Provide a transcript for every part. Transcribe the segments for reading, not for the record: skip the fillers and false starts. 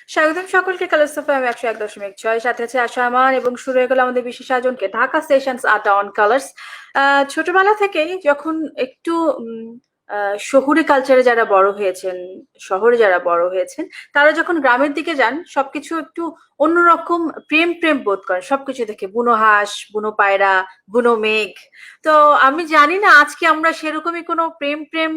স্বাগতম সকলকে colours of আমি 101.6 সাথে আছে আশা আমান এবং শুরু হয়ে গেল আমাদের বিশেষ আয়োজনকে ঢাকা সেশনস আড্ডা অন কালার্স। ছোটবেলা থেকেই যখন একটু শহুরে কালচারে যারা বড় হয়েছেন, শহরে যারা বড় হয়েছেন, তারা যখন গ্রামের দিকে যান সবকিছু একটু অন্যরকম প্রেম প্রেম বোধ করেন সবকিছু দেখে, বুনো হাঁস, বুনো পায়রা, বুনো মেঘ। তো আমি জানি না আজকে আমরা সেরকমই কোনো প্রেম প্রেম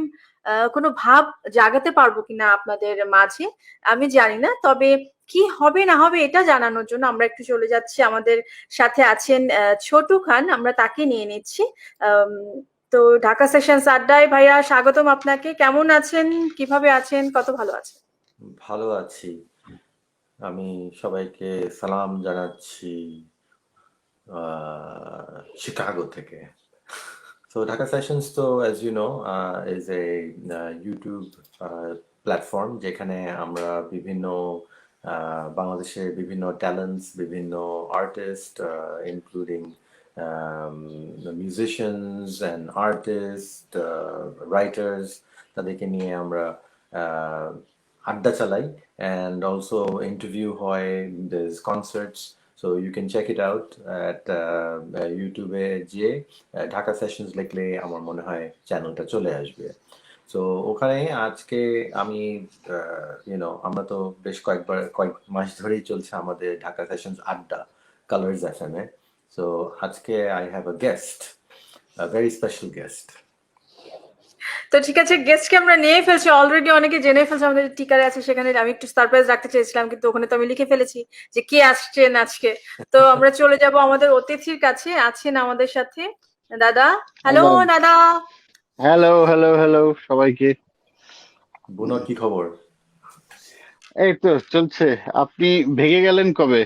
কোনো ভাব জাগাতে পারবো কিনা আপনাদের মাঝে, আমি জানি না। তবে কি হবে না হবে এটা জানানোর জন্য আমরা একটু চলে যাচ্ছি, আমাদের সাথে আছেন ছোটু খান, আমরা তাকে নিয়ে নিচ্ছি। আম, তো ঢাকা সেশনস আড্ডায় ভাইয়া স্বাগতম আপনাকে। কেমন আছেন, কিভাবে আছেন, কত ভালো আছেন? ভালো আছি। আমি সবাইকে সালাম জানাচ্ছি শিকাগো থেকে। So Dhaka Sessions তো as you know is a YouTube platform যেখানে আমরা বিভিন্ন বাংলাদেশের বিভিন্ন ট্যালেন্টস, বিভিন্ন artist including musicians and artist, writers, তাদেরকে নিয়ে আমরা আহ, আড্ডা চালাই and also interview হয়, there's concerts. So you can check it out at YouTube এ যে ঢাকা সেশনস লিখলে আমার মনে হয় চ্যানেলটা চলে আসবে। সো ওখানে আজকে আমি আমরা তো বেশ কয়েক মাস ধরেই চলছে আমাদের ঢাকা সেশনস আড্ডা কালার্স এফএম এ। সো আজকে I have a guest, a very special guest. তো ঠিক আছে, গেস্টকে আমরা নিয়ে ফেলছি, অলরেডি অনেকে জেনে ফেলছে আমাদের টিকারে আছে সেখানে। আমি একটু সারপ্রাইজ রাখতে চেয়েছিলাম কিন্তু ওখানে তো আমি লিখে ফেলেছি যে কে আসছেন আজকে। তো আমরা চলে যাব আমাদের অতিথির কাছে। আছেন আমাদের সাথে দাদা। হ্যালো আল্লাহ, দাদা। হ্যালো হ্যালো হ্যালো সবাইকে। বুনো, কি খবর? এই তো চলছে। আপনি ভেগে গেলেন কবে?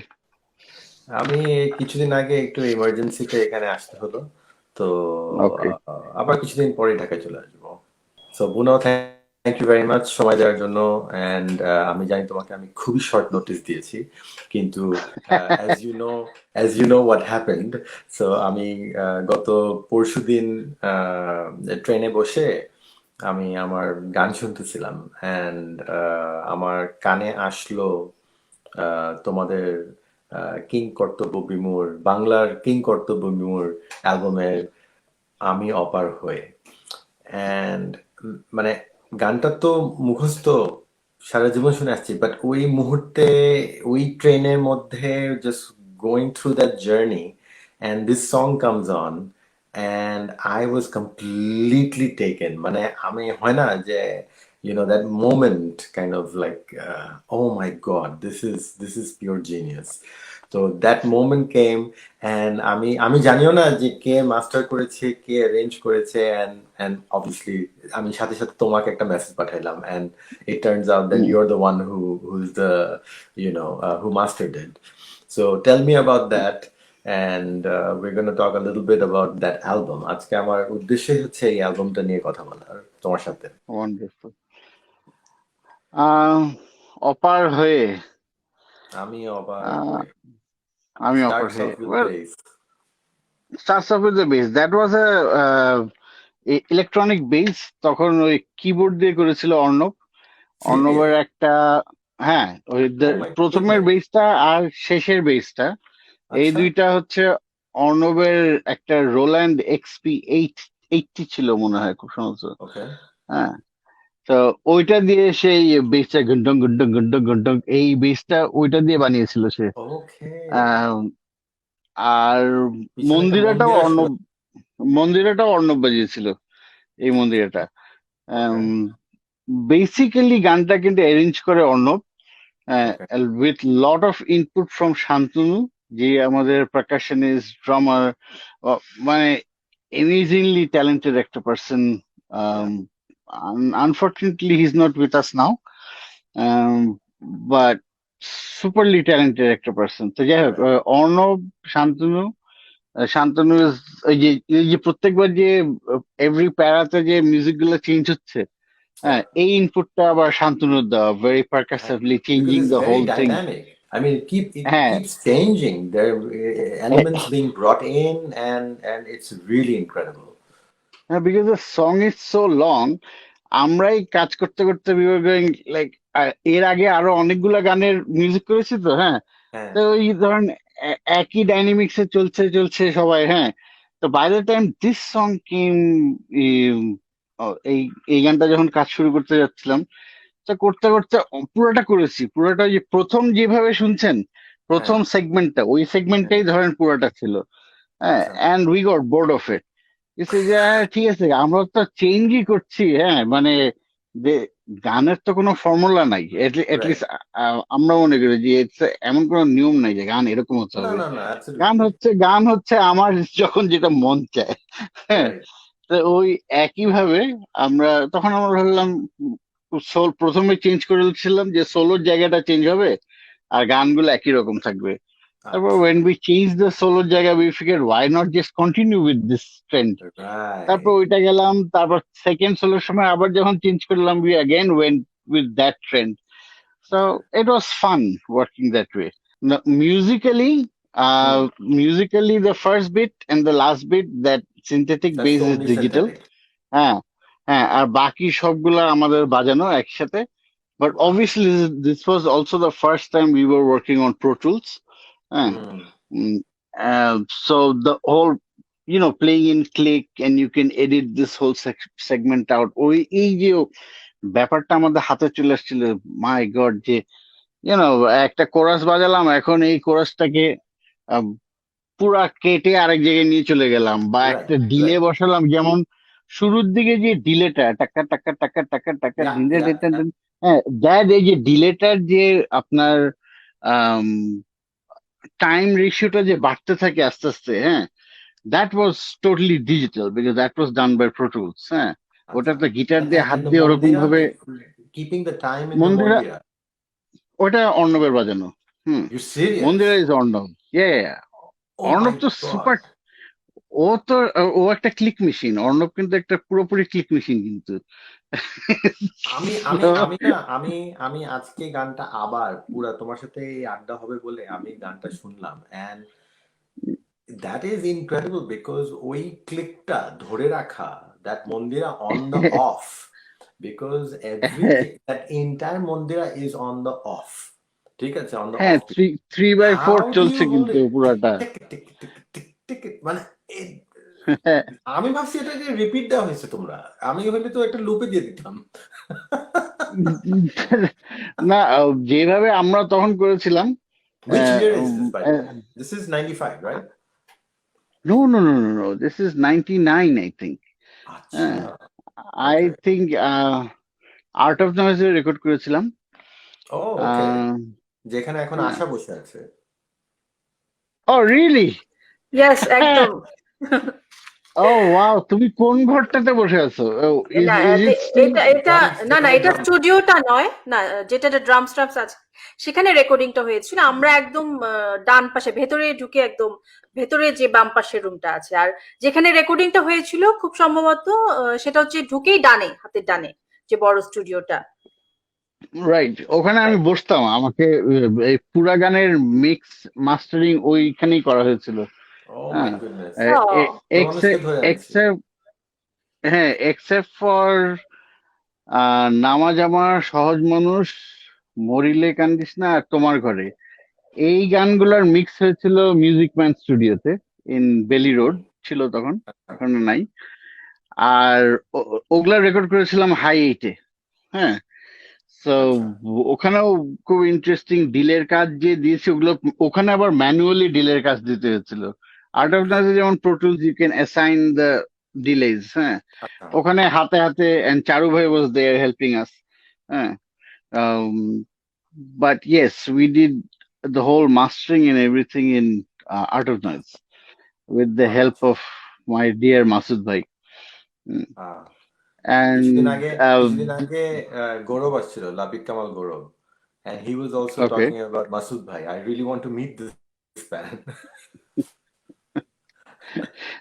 আমি কিছুদিন আগে একটু ইমার্জেন্সিতে এখানে আসতে হলো, তো ওকে। আবার কিছুদিন পরে ঢাকায় চলে আসবো। সো বুনো, থ্যাংক ইউ ভেরি মাচ সময় দেওয়ার জন্য। অ্যান্ড আমি জানি তোমাকে আমি খুবই শর্ট নোটিস দিয়েছি, কিন্তু as you know what happened. So আমি গত পরশুদিন ট্রেনে বসে আমি আমার গান শুনতেছিলাম, অ্যান্ড আমার কানে আসলো তোমাদের কিং কর্তব্য বিমূর, বাংলার কিং কর্তব্য বিমূর অ্যালবামের আমি অপার হয়ে। অ্যান্ড মানে গানটা তো মুখস্থ, সারা জীবন শুনে আসছি, বাট ওই মুহূর্তে ওই ট্রেনের মধ্যে just going through that journey and this song comes on and I was completely taken. মানে আমি হয় না যে that moment kind of like oh my god, this is pure genius. তো দ্যাট মোমেন্ট কেম, অ্যান্ড আমি জানিও না যে কে মাস্টার করেছে, কে অ্যারেঞ্জ করেছে, অ্যান্ড অবভিয়াসলি আমি সাথে সাথে তোমাকে একটা মেসেজ পাঠাইলাম, and it turns out that you are the one who's the who mastered it. So tell me about that, and we're going to talk a little bit about that album. আজকে আমার উদ্দেশ্য হচ্ছে এই অ্যালবামটা নিয়ে কথা বলার তোমার সাথে। ওয়ান্ডারফুল। অপার হয়ে। আমি অবাক আহ, হয়ে। আমি অপার Starts হয়ে, off with well, bass. Starts of with the base. That was electronic base. তখন ওই কিবোর্ড দিয়ে করেছিল অর্ণব। অর্ণবের Serious? একটা, হ্যাঁ, ওই Oh my প্রথমের goodness. বেসটা আর শেষের বেসটা, এই আচ্ছা। দুইটা হচ্ছে অর্ণবের। একটা রোল্যান্ড এক্সপি 80 ছিল মনে হয়, খুব সম্ভবত। ওকে। হ্যাঁ, তো ওইটা দিয়ে সেই বেসটা ঘন্টং ঘন্টং ঘন্টং ঘন্টং, এই বেসটা ওইটা দিয়ে বানিয়েছিল সে। ওকে। আহ, আর পিছনে একটা মন্দিরাটাও মন্দিরা শোনা। অর্ণব, মন্দিরাটাও অর্ণব বাজিয়েছিল, এই মন্দিরাটা। ওকে। বেসিক্যালি গানটা কিন্তু অ্যারেঞ্জ করে Arnob, okay. With lot of input from Shantanu, যে আমাদের পারকাশনিস্ট ড্রামার, মানে amazingly talented একটা person. Yeah. Unfortunately he's not with us now, but superly talented একটা পার্সন। তো যাই হোক, রাইট। অর্ণব, শান্তনু, শান্তনু এই যে প্রত্যেকবার যে এভরি প্যারাতে যে মিউজিক গুলো চেঞ্জ হচ্ছে, ইয়া। হ্যাঁ, এই ইনপুটটা আবার শান্তনুর দেওয়া, ভেরি হ্যাঁ, percussively because changing it's the very whole thing. dynamic. I mean, it হ্যাঁ, keeps changing. There are elements being brought in, and it's really incredible. Because the song is so long, আমরাই কাজ করতে করতে we were going like এর আগে আরো অনেকগুলা গানের মিউজিক করেছি তো, হ্যাঁ। হ্যাঁ তো ওই ধরেন একই ডাইনামিক্সে চলছে চলছে সবাই, হ্যাঁ। তো by the time this song কিম, এই এই গানটা যখন কাজ শুরু করতে যাচ্ছিলাম, তো করতে করতে পুরোটা করেছি। পুরোটা ওই যে প্রথম যেভাবে শুনছেন, হ্যাঁ প্রথম সেগমেন্টটা, ওই হ্যাঁ সেগমেন্টটাই ধরেন পুরোটা ছিল, হ্যাঁ। আচ্ছা and we got board of it. যে হ্যাঁ, ঠিক আছে, আমরা তো চেঞ্জই করছি, হ্যাঁ, মানে যে গানের তো কোনো ফর্মুলা নাই, রাইট লিস্ট আমরা মনে করি যে এমন কোনো নিয়ম নাই যে গান এরকম হতে না হবে। না না অ্যাবসলিউটলি গান হচ্ছে আমার যখন যেটা মন চায়, হ্যাঁ। রাইট তো ওই একই ভাবে তখন আমরা ভাবলাম, প্রথমে চেঞ্জ করেছিলাম যে সোলোর জায়গাটা চেঞ্জ হবে আর গানগুলো একই রকম থাকবে। তারপর আচ্ছা when we change the সোলোর জায়গা, we figured why not just continue with this trend. তারপর রাইট ওইটা গেলাম, তারপর সেকেন্ড সোলোর সময় আবার যখন চেঞ্জ করলাম, we again went with that trend. So it was fun working that way. Now, hmm musically the first bit and the last bit, that synthetic that's bass is only digital. synthetic হ্যাঁ, হ্যাঁ, আর বাকি সবগুলা আমাদের বাজানো একসাথে। But wow obviously this was also the first time we were working on Pro Tools. হ্যাঁ। হুম Mm, so the whole, playing in click and you can edit this whole segment out. ওই এই যে ব্যাপারটা আমাদের হাতে চলে আসছিল, মাই গড, যে একটা কোরাস বাজালাম, এখন এই কোরাসটাকে পুরা কেটে আরেক জায়গায় নিয়ে চলে গেলাম, বা রাইট একটা ডিলে রাইট বসালাম, যেমন শুরুর দিকে যে ডিলেটা টাকা টাকা টাকা টাকা টাকা ইয়া ডিলে, ইয়া ইয়া হ্যাঁ, এই যে ডিলেটার যে আপনার টাইম রেশিওটা যে বাড়তে থাকে আস্তে আস্তে, হ্যাঁ, that was totally digital, because that was done by Pro Tools, হ্যাঁ। ওটা আচ্ছা তো গিটার দিয়ে হাত and the দিয়ে ওরকম Mondira ভাবে। keeping the time in the Mandira, Mondira ওটা অর্ণবের বাজানো। হুম। you serious Mandira is Arnab, oh Arnab my তো সুপার। god ও তো, ও একটা ক্লিক মেশিন, অর্ণব কিন্তু একটা পুরোপুরি ক্লিক মেশিন কিন্তু। আমি আমি So, আমি না আমি আমি আজকে গানটা আবার পুরা তোমার সাথে এই আড্ডা হবে বলে আমি গানটা শুনলাম and that is incredible because ওই ক্লিকটা ধরে রাখা that Mondira on the off because everything that entire Mondira is on the off ঠিক আছে on the হ্যাঁ, off three three by four how do you চলছে hold কিন্তু it পুরাটা। Tick tick tick tick tick মানে আমি ভাবছি এটাকে রিপিট দেওয়া হয়েছে তোমরা আমি হলে তো একটা লুপে দিয়ে দিতাম না, যেভাবে আমরা তখন করেছিলাম, which year is this by the way this is 95 right no no no no no, this is 99, I think. আচ্ছা I okay think art of noise record করেছিলাম। ও ওকে যেখানে এখন আশা বসে আছে ও রিয়েলি? ইয়েস, একদম। ও ওয়াও, তুমি কোন ঘরটাতে বসে আছো? ইজ না, ইজ ইট স্টিল? এটা এটা ড্রামস না না, যেখানে এটা ড্রাম স্টুডিওটা নয়, না, যেটাতে ড্রামস ট্রামস আছে সেখানে রেকর্ডিংটা হয়েছিল। আমরা একদম ডান পাশে ভেতরে ঢুকে, একদম ভেতরে যে বাম পাশের রুমটা আছে, আর যেখানে রেকর্ডিংটা হয়েছিল খুব সম্ভবত সেটা হচ্ছে ঢুকেই ডানে, হাতের ডানে যে বড় স্টুডিওটা। রাইট, ওখানে আমি রাইট। বসতাম। আমাকে এই পুরা গানের মিক্স মাস্টারিং ওইখানেই করা হয়েছিল। ও মাই হ্যাঁ, গুডনেস ক্রোনোসকে ধরে আনছি এক্সেপ্ট, হ্যাঁ, এক্সেপ্ট ফর নামাজ আমার সহজ মানুষ, মরিলে কান্দিস না, আর তোমার ঘরে, এই গানগুলোর মিক্স হয়েছিল মিউজিক ম্যান স্টুডিওতে, ইন বেলি রোড ছিল তখন, এখন নাই। আর ওগুলা রেকর্ড করেছিলাম হাই এইটে, হ্যাঁ। তো আচ্ছা ওখানেও খুব ইন্টারেস্টিং ডিলের কাজ যে দিয়েছে ওগুলো, ওখানে আবার ম্যানুয়ালি ডিলের কাজ দিতে হয়েছিল। আর্ট অফ নাইজে যেমন Pro Tools you can assign the delays, হ্যাঁ, আচ্ছা ওখানে হাতে হাতে, এন্ড চারু ভাই ওয়াজ দেয়ার হেল্পিং আস, হ্যাঁ। But yes, we did the whole mastering and everything in Art of Noise with the help আচ্ছা of my dear Masood Bhai. Mm. আহ, কিছুদিন And আগে কিছুদিন আগে গৌরব আসছিল লাবিক কামাল গৌরব and he was also okay. talking about Masood bhai I really want to meet this man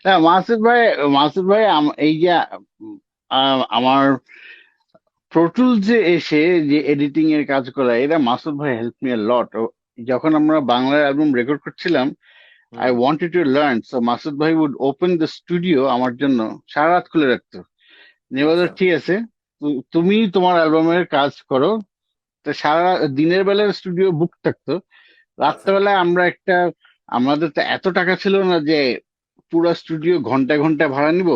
হ্যাঁ, মাসুদ ভাই এই যে আমার প্রো টুলস এ এসে যে এডিটিং এর কাজ করা, এটা মাসুদ ভাই হেল্প মি আ লট। যখন আমরা বাংলা অ্যালবাম রেকর্ড করছিলাম, I hmm wanted to learn, so Masud ভাই উড ওপেন দ্য স্টুডিও আমার জন্য, সারা রাত খুলে রাখতো। নিয়ে বলতো, আচ্ছা ঠিক আছে, তুমি তোমার অ্যালবামের কাজ করো, তো সারা দিনের বেলায় স্টুডিও বুক থাকতো, আচ্ছা রাত্রেবেলায় আমাদের তো এত টাকা ছিল না যে পুরো স্টুডিও ঘন্টায় ঘন্টায় ভাড়া নিব।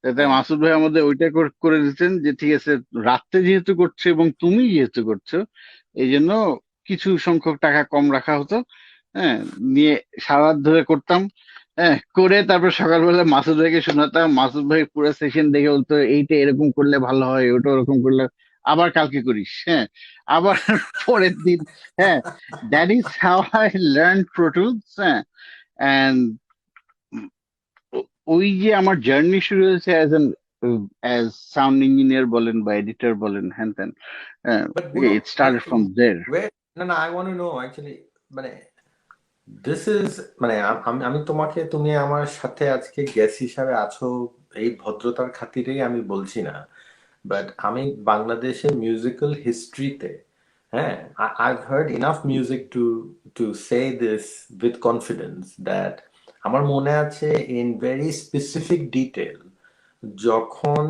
তাতে হ্যাঁ মাসুদ ভাই আমাদের ওইটা করে দিতেন যে ঠিক আছে, রাত্রে যেহেতু করছো এবং তুমি যেহেতু করছো, এই জন্য কিছু সংখ্যক টাকা কম রাখা হতো। হ্যাঁ, নিয়ে সারা রাত ধরে করতাম। হ্যাঁ, করে তারপর সকালবেলা মাসুদ ভাইকে শোনাতাম, মাসুদ ভাই পুরো সেশন দেখে বলতো এইটা এরকম করলে ভালো হয়, ওটা ওরকম করলে আবার কালকে করিস। হ্যাঁ, আবার পরের দিন। হ্যাঁ, that is how I learn pro Tools. হ্যাঁ, অ্যান্ড ওই যে আমার জার্নি শুরু হয়েছে অ্যাজ সাউন্ড ইঞ্জিনিয়ার বলেন বা এডিটর বলেন, হ্যান ত্যান। বাট বুনো ইট স্টার্টেড ফ্রম দেয়ার। না না I want to know actually মানে দিস ইজ মানে আমি তোমাকে তুমি আমার সাথে আজকে গেস্ট হিসাবে আছো এই ভদ্রতার খাতিরেই আমি বলছি না, বাট আমি বাংলাদেশের মিউজিক্যাল হিস্ট্রিতে হ্যাঁ I've heard enough music to say this with confidence that আমার মনে আছে in very specific detail যখন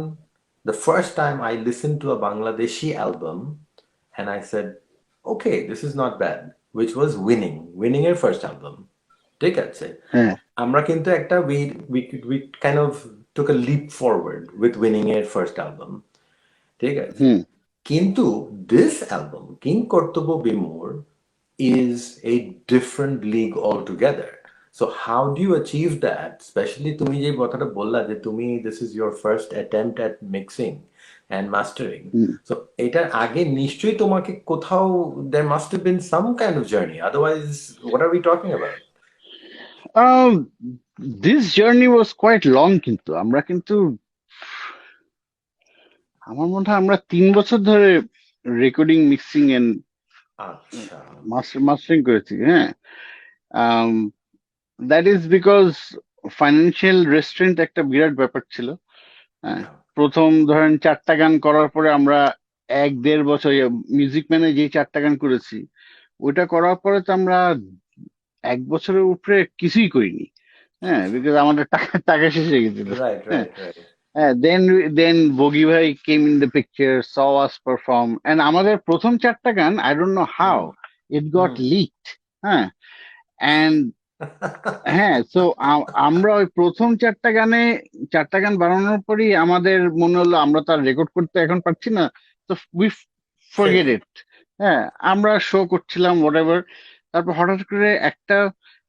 the first time I listened to a Bangladeshi album and I said okay this is not bad, which was winning এর first album, ঠিক আছে? হ্যাঁ। আমরা কিন্তু একটা we kind of took a leap forward with winning এর first album, ঠিক আছে? হুম। কিন্তু this album কিং কর্তব্য বিমূর is a different league altogether. So how do you achieve that? Especially তুমি যে কথাটা বললা যে তুমি this is your first attempt at mixing and mastering. Hmm. So এটার আগে নিশ্চয়ই তোমাকে কোথাও there must have been some kind of journey. Otherwise, what are we talking about? This journey was quite long, কিন্তু আমার মনে হয় আমরা 3 বছর ধরে রেকর্ডিং, মিক্সিং এন্ড আচ্ছা মাস্টারিং করেছি। হ্যাঁ, that is because financial restraint একটা বিরাট ব্যাপার ছিল। হ্যাঁ, yeah. প্রথম ধরেন 4টা গান করার পরে আমরা 1-1.5 বছর মিউজিক ম্যানে যে 4টা গান করেছি, ওইটা করার পরে তো আমরা 1 বছরের উপরে কিছুই করিনি। হ্যাঁ, বিকজ আমাদের টাকা টাকা শেষ হয়ে গেছিল। Right, হ্যাঁ, right, right. দেন বগি ভাই came in the picture, saw us perform, and আমাদের প্রথম 4টা গান I don't know how hmm it got hmm leaked. হ্যাঁ, এন্ড হ্যাঁ, সো আমরা ওই প্রথম 4টা গান বানানোর পরই আমাদের মনে হলো আমরা তো আর রেকর্ড করতে এখন পারছি না, তো উই ছেড়ে ফরগেট দিই। ইট। হ্যাঁ, আমরা শো করছিলাম হোয়াটএভার। তারপর হঠাৎ করে একটা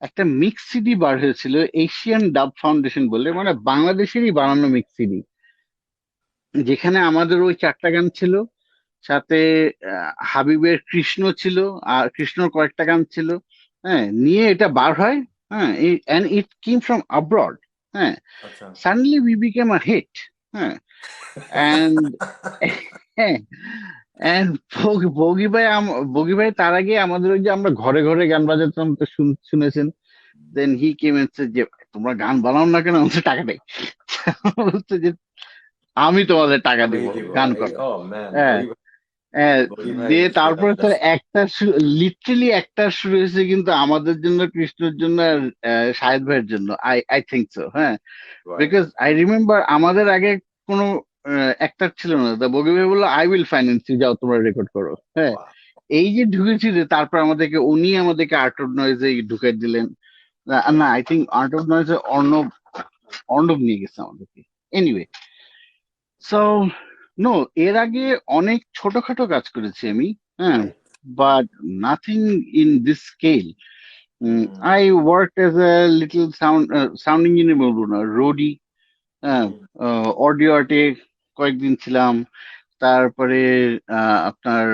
একটা মিক্স সিডি বার হয়েছিল এশিয়ান ডাব ফাউন্ডেশন বলে, মানে বাংলাদেশেরই বানানো মিক্স সিডি, যেখানে আমাদের ওই 4টা গান ছিল, সাথে হাবিবের কৃষ্ণ ছিল, আর কৃষ্ণর কয়েকটা গান ছিল। হ্যাঁ, নিয়ে এটা বার হয়। হ্যাঁ, and it came from abroad. হ্যাঁ, আচ্ছা suddenly we became a hit. হ্যাঁ, এন্ড হ্যাঁ, এন্ড বগি ভাই তার আগে আমাদের ওই যে আমরা ঘরে ঘরে গান বাজাতাম তো শুনেছেন। দেন হি কেম এন্ড সেড যে তোমরা গান বানাও না কেন, আমাদের টাকা নেই। বলছে যে আমি তোমাদের টাকা আমি দিব, দিব গান এই করো। ও ম্যান হ্যাঁ, বড়ি ভাই দিয়ে হচ্ছে তারপরে তো দ্য লিটারালি একটা শুরু হয়েছে কিন্তু আমাদের জন্য, কৃষ্ণের জন্য, আর শাহেদ ভাইয়ের জন্য। I think so. হ্যাঁ, রাইট বিকজ আই রিমেম্বার আমাদের আগে কোনো অ্যাক্টার ছিল না, তা বগি ভাই বললো আই উইল ফাইন্যান্স ইউ, যাও তোমরা রেকর্ড করো। হ্যাঁ, এই যে ঢুকেছি যে তারপর উনি আমাদেরকে আর্ট অফ নয়েজে ঢুকাই দিলেন। না, আই থিঙ্ক আর্ট অফ নয়েজে অর্ণব নিয়ে গেছে আমাদেরকে। এনিওয়ে, সো নো, এর আগে অনেক ছোটখাটো কাজ করেছি আমি। হ্যাঁ, right but nothing in this scale. I work as a little sound engineer বলবো না, রোডি। হ্যাঁ, অডিও আর্টে কয়েকদিন ছিলাম। তারপরে আপনার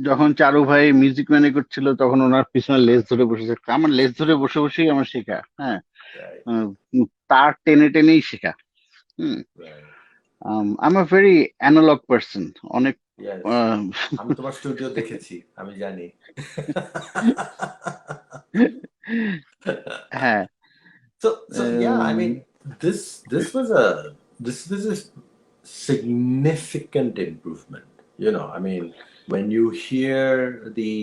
যখন চারু ভাই মিউজিক ম্যানে করছিল তখন ওনার পিছনে লেজ ধরে বসে থাকতো, আমার লেজ ধরে বসে বসেই আমার শেখা। হ্যাঁ, রাইট আহ, তার টেনে টেনেই শেখা। Hmm, right I am a very analog person. অনেক ইয়েস আমি তোমার স্টুডিও দেখেছি আমি জানি হ্যাঁ, so yeah I mean this was a significant improvement, you know, I mean when you hear the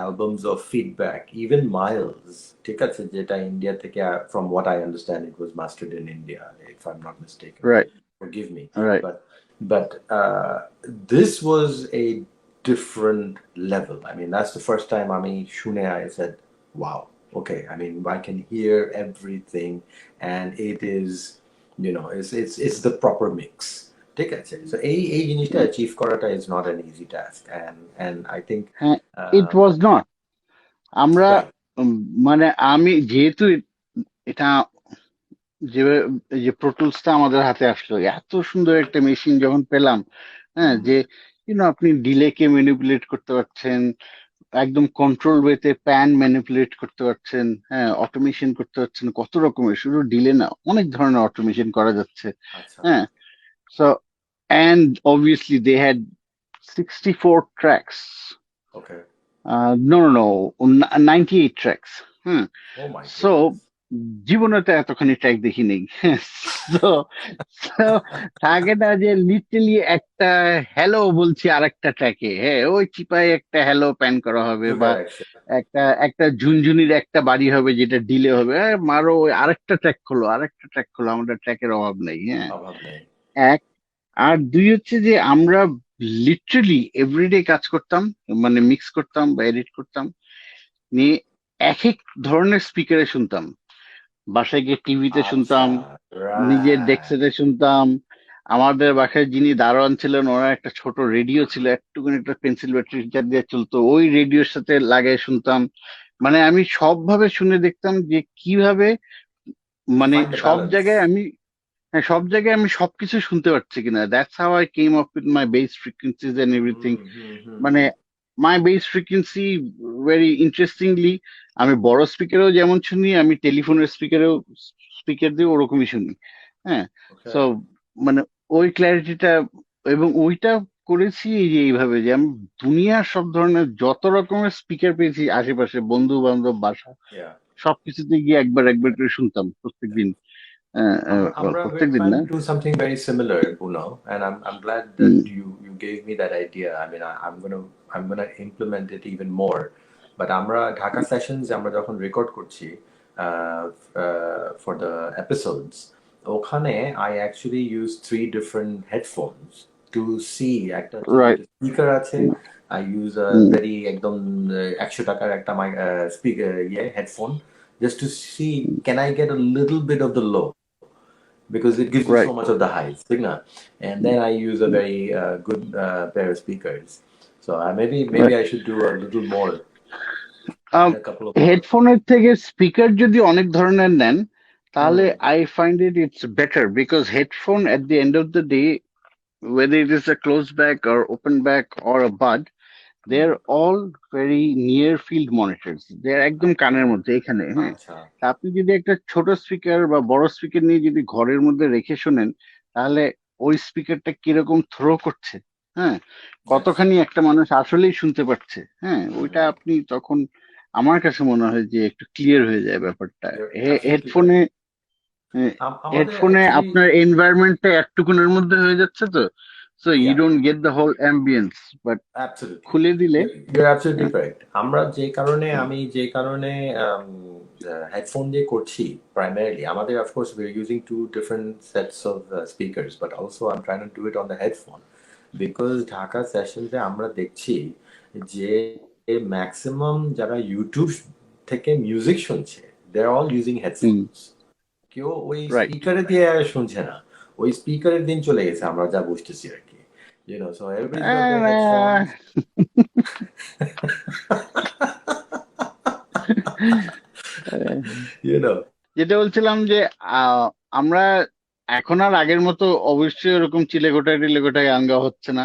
albums of Feedback, even Miles, ঠিক আছে, যেটা ইন্ডিয়া থেকে from what I understand it was mastered in India if I'm not mistaken, right forgive me, right but this was a different level. I mean, that's the first time I said, wow, okay. I mean, I can hear everything, and it is, it's the proper mix. ঠিক আছে, so এই জিনিসটা achieve করাটা is not an easy task, and I think হ্যাঁ, ইট um, was not. আমরা right. উম, মানে আমি যেহেতু এটা যে এই যে প্রোটুলসটা আমাদের হাতে আসলো, এত সুন্দর একটা মেশিন যখন পেলাম, হ্যাঁ, যে আপনি ডিলেকে ম্যানিপুলেট করতে পারছেন, একদম কন্ট্রোল ওয়েতে প্যান ম্যানিপুলেট করতে পারছেন, হ্যাঁ, অটোমেশন করতে পারছেন, কত রকমের, শুধু ডিলে না, অনেক ধরনের অটোমেশন করা যাচ্ছে। আচ্ছা, হ্যাঁ, so and obviously they had 64 tracks. okay. No, 98 tracks. Oh my So goodness. জীবনে তো এতখানি ট্র্যাক দেখি নেই। So so থাকে না যে লিটারালি একটা হ্যালো বলছি আরেকটা ট্র্যাকে, হ্যাঁ, ওই চিপায় একটা হ্যালো প্যান করা হবে, বা Sugar action. একটা একটা ঝুনঝুনির একটা বাড়ি হবে যেটা ডিলে হবে, মারো ওই আরেকটা ট্র্যাক খোলো, আমাদের ট্র্যাকের অভাব নেই। হ্যাঁ, অভাব নেই। এক। আর দুই হচ্ছে যে আমরা লিটারালি এভরিডে কাজ করতাম, মানে মিক্স করতাম বা এডিট করতাম, নিয়ে এক এক ধরনের স্পিকারে শুনতাম। বাসায় গিয়ে টিভিতে আচ্ছা, শুনতাম, নিজের রাইট। ডেস্কটপে শুনতাম। আমাদের বাসায় যিনি দারোয়ান ছিলেন, ওরা একটা ছোট রেডিও ছিল, একটুখানি একটা পেন্সিল ব্যাটারি দিয়ে চলতো, ওই রেডিওর সাথে লাগাই শুনতাম। মানে আমি সবভাবে শুনে দেখতাম যে কিভাবে, মানে Find the সব balance. জায়গায় আমি, হ্যাঁ, সব জায়গায় আমি সবকিছু শুনতে পারছি কিনা। That's how I came up with my bass frequencies and everything. Hmm, hmm, hmm, মানে hmm. My bass frequency very interestingly, আমি বড় স্পিকারেও যেমন শুনি, আমি টেলিফোনের স্পিকার দিয়ে ওরকমই শুনি। হ্যাঁ, Okay. সো মানে ওই ক্ল্যারিটিটা, এবং ওইটা করেছি এই যে এইভাবে যে আমি দুনিয়ার সব ধরনের যত রকমের স্পিকার পেয়েছি আশেপাশে, বন্ধু বান্ধব, বাসা, Yeah. সবকিছুতে গিয়ে একবার একবার করে শুনতাম প্রত্যেকদিন। We're প্রত্যেকদিন trying না। to do something very similar, Bruno, and I'm glad that hmm, you gave me that idea. I mean, I'm gonna implement it even more. But আমরা ঢাকা sessions আমরা যখন record করছি for the episodes, ওখানে I actually use 3 different headphones to see একটা right. speaker আছে. I use a hmm, very একদম 100 টাকার একটা speaker headphone just to see can I get a little bit of the low because it gives you so right. much of the highs, signal. And then I use a very good pair of speakers. So maybe I should do a little more, add a couple of more. হেডফোনের থেকে speaker যদি অনেক ধরনের নেন, তাহলে Mm, I find it's better, because headphone at the end of the day, whether it is a closed back or open back or a bud, mm. they're all very near field monitors. They're একদম কানের মধ্যে এখানে। হ্যাঁ, আচ্ছা, তা আপনি যদি একটা ছোট স্পিকার বা বড় স্পিকার নিয়ে যদি ঘরের মধ্যে রেখে শোনেন, তাহলে ওই স্পিকারটা কিরকম থ্রো করছে, হ্যাঁ, yes. কতখানি একটা মানুষ আসলেই শুনতে পাচ্ছে, হ্যাঁ, ওইটা Mm. আপনি তখন, আমার কাছে মনে হয় যে একটু ক্লিয়ার হয়ে যায় ব্যাপারটা। You're absolutely right. হেডফোনে, আমাদের হেডফোনে actually, আপনার এনভায়রনমেন্টটা একটুকুনের মধ্যে হয়ে যাচ্ছে, তো so you yeah, don't get the whole ambience, but absolutely. খুলে দিলে, You're absolutely correct. আমি যে কারণে হেডফোন দিয়ে করছি primarily. আমাদের of course we're using 2 different sets of speakers, but also I'm trying to do it on the headphone because Dhaka সেশনসে আমরা দেখছি যে ম্যাক্সিমাম যারা ইউটিউব থেকে মিউজিক শুনছে they're all using headphones. কেউ ওই রাইট। স্পিকারে দিয়ে আর শুনছে না, ওই স্পিকারের দিন চলে গেছে আমরা যা বুঝতেছি আর কি, so everybody's got their headphones. you know যেটা বলছিলাম যে আমরা এখন আর আগের মতো অবশ্যই ওরকম চিলেকোঠায় গান গাওয়া হচ্ছে না।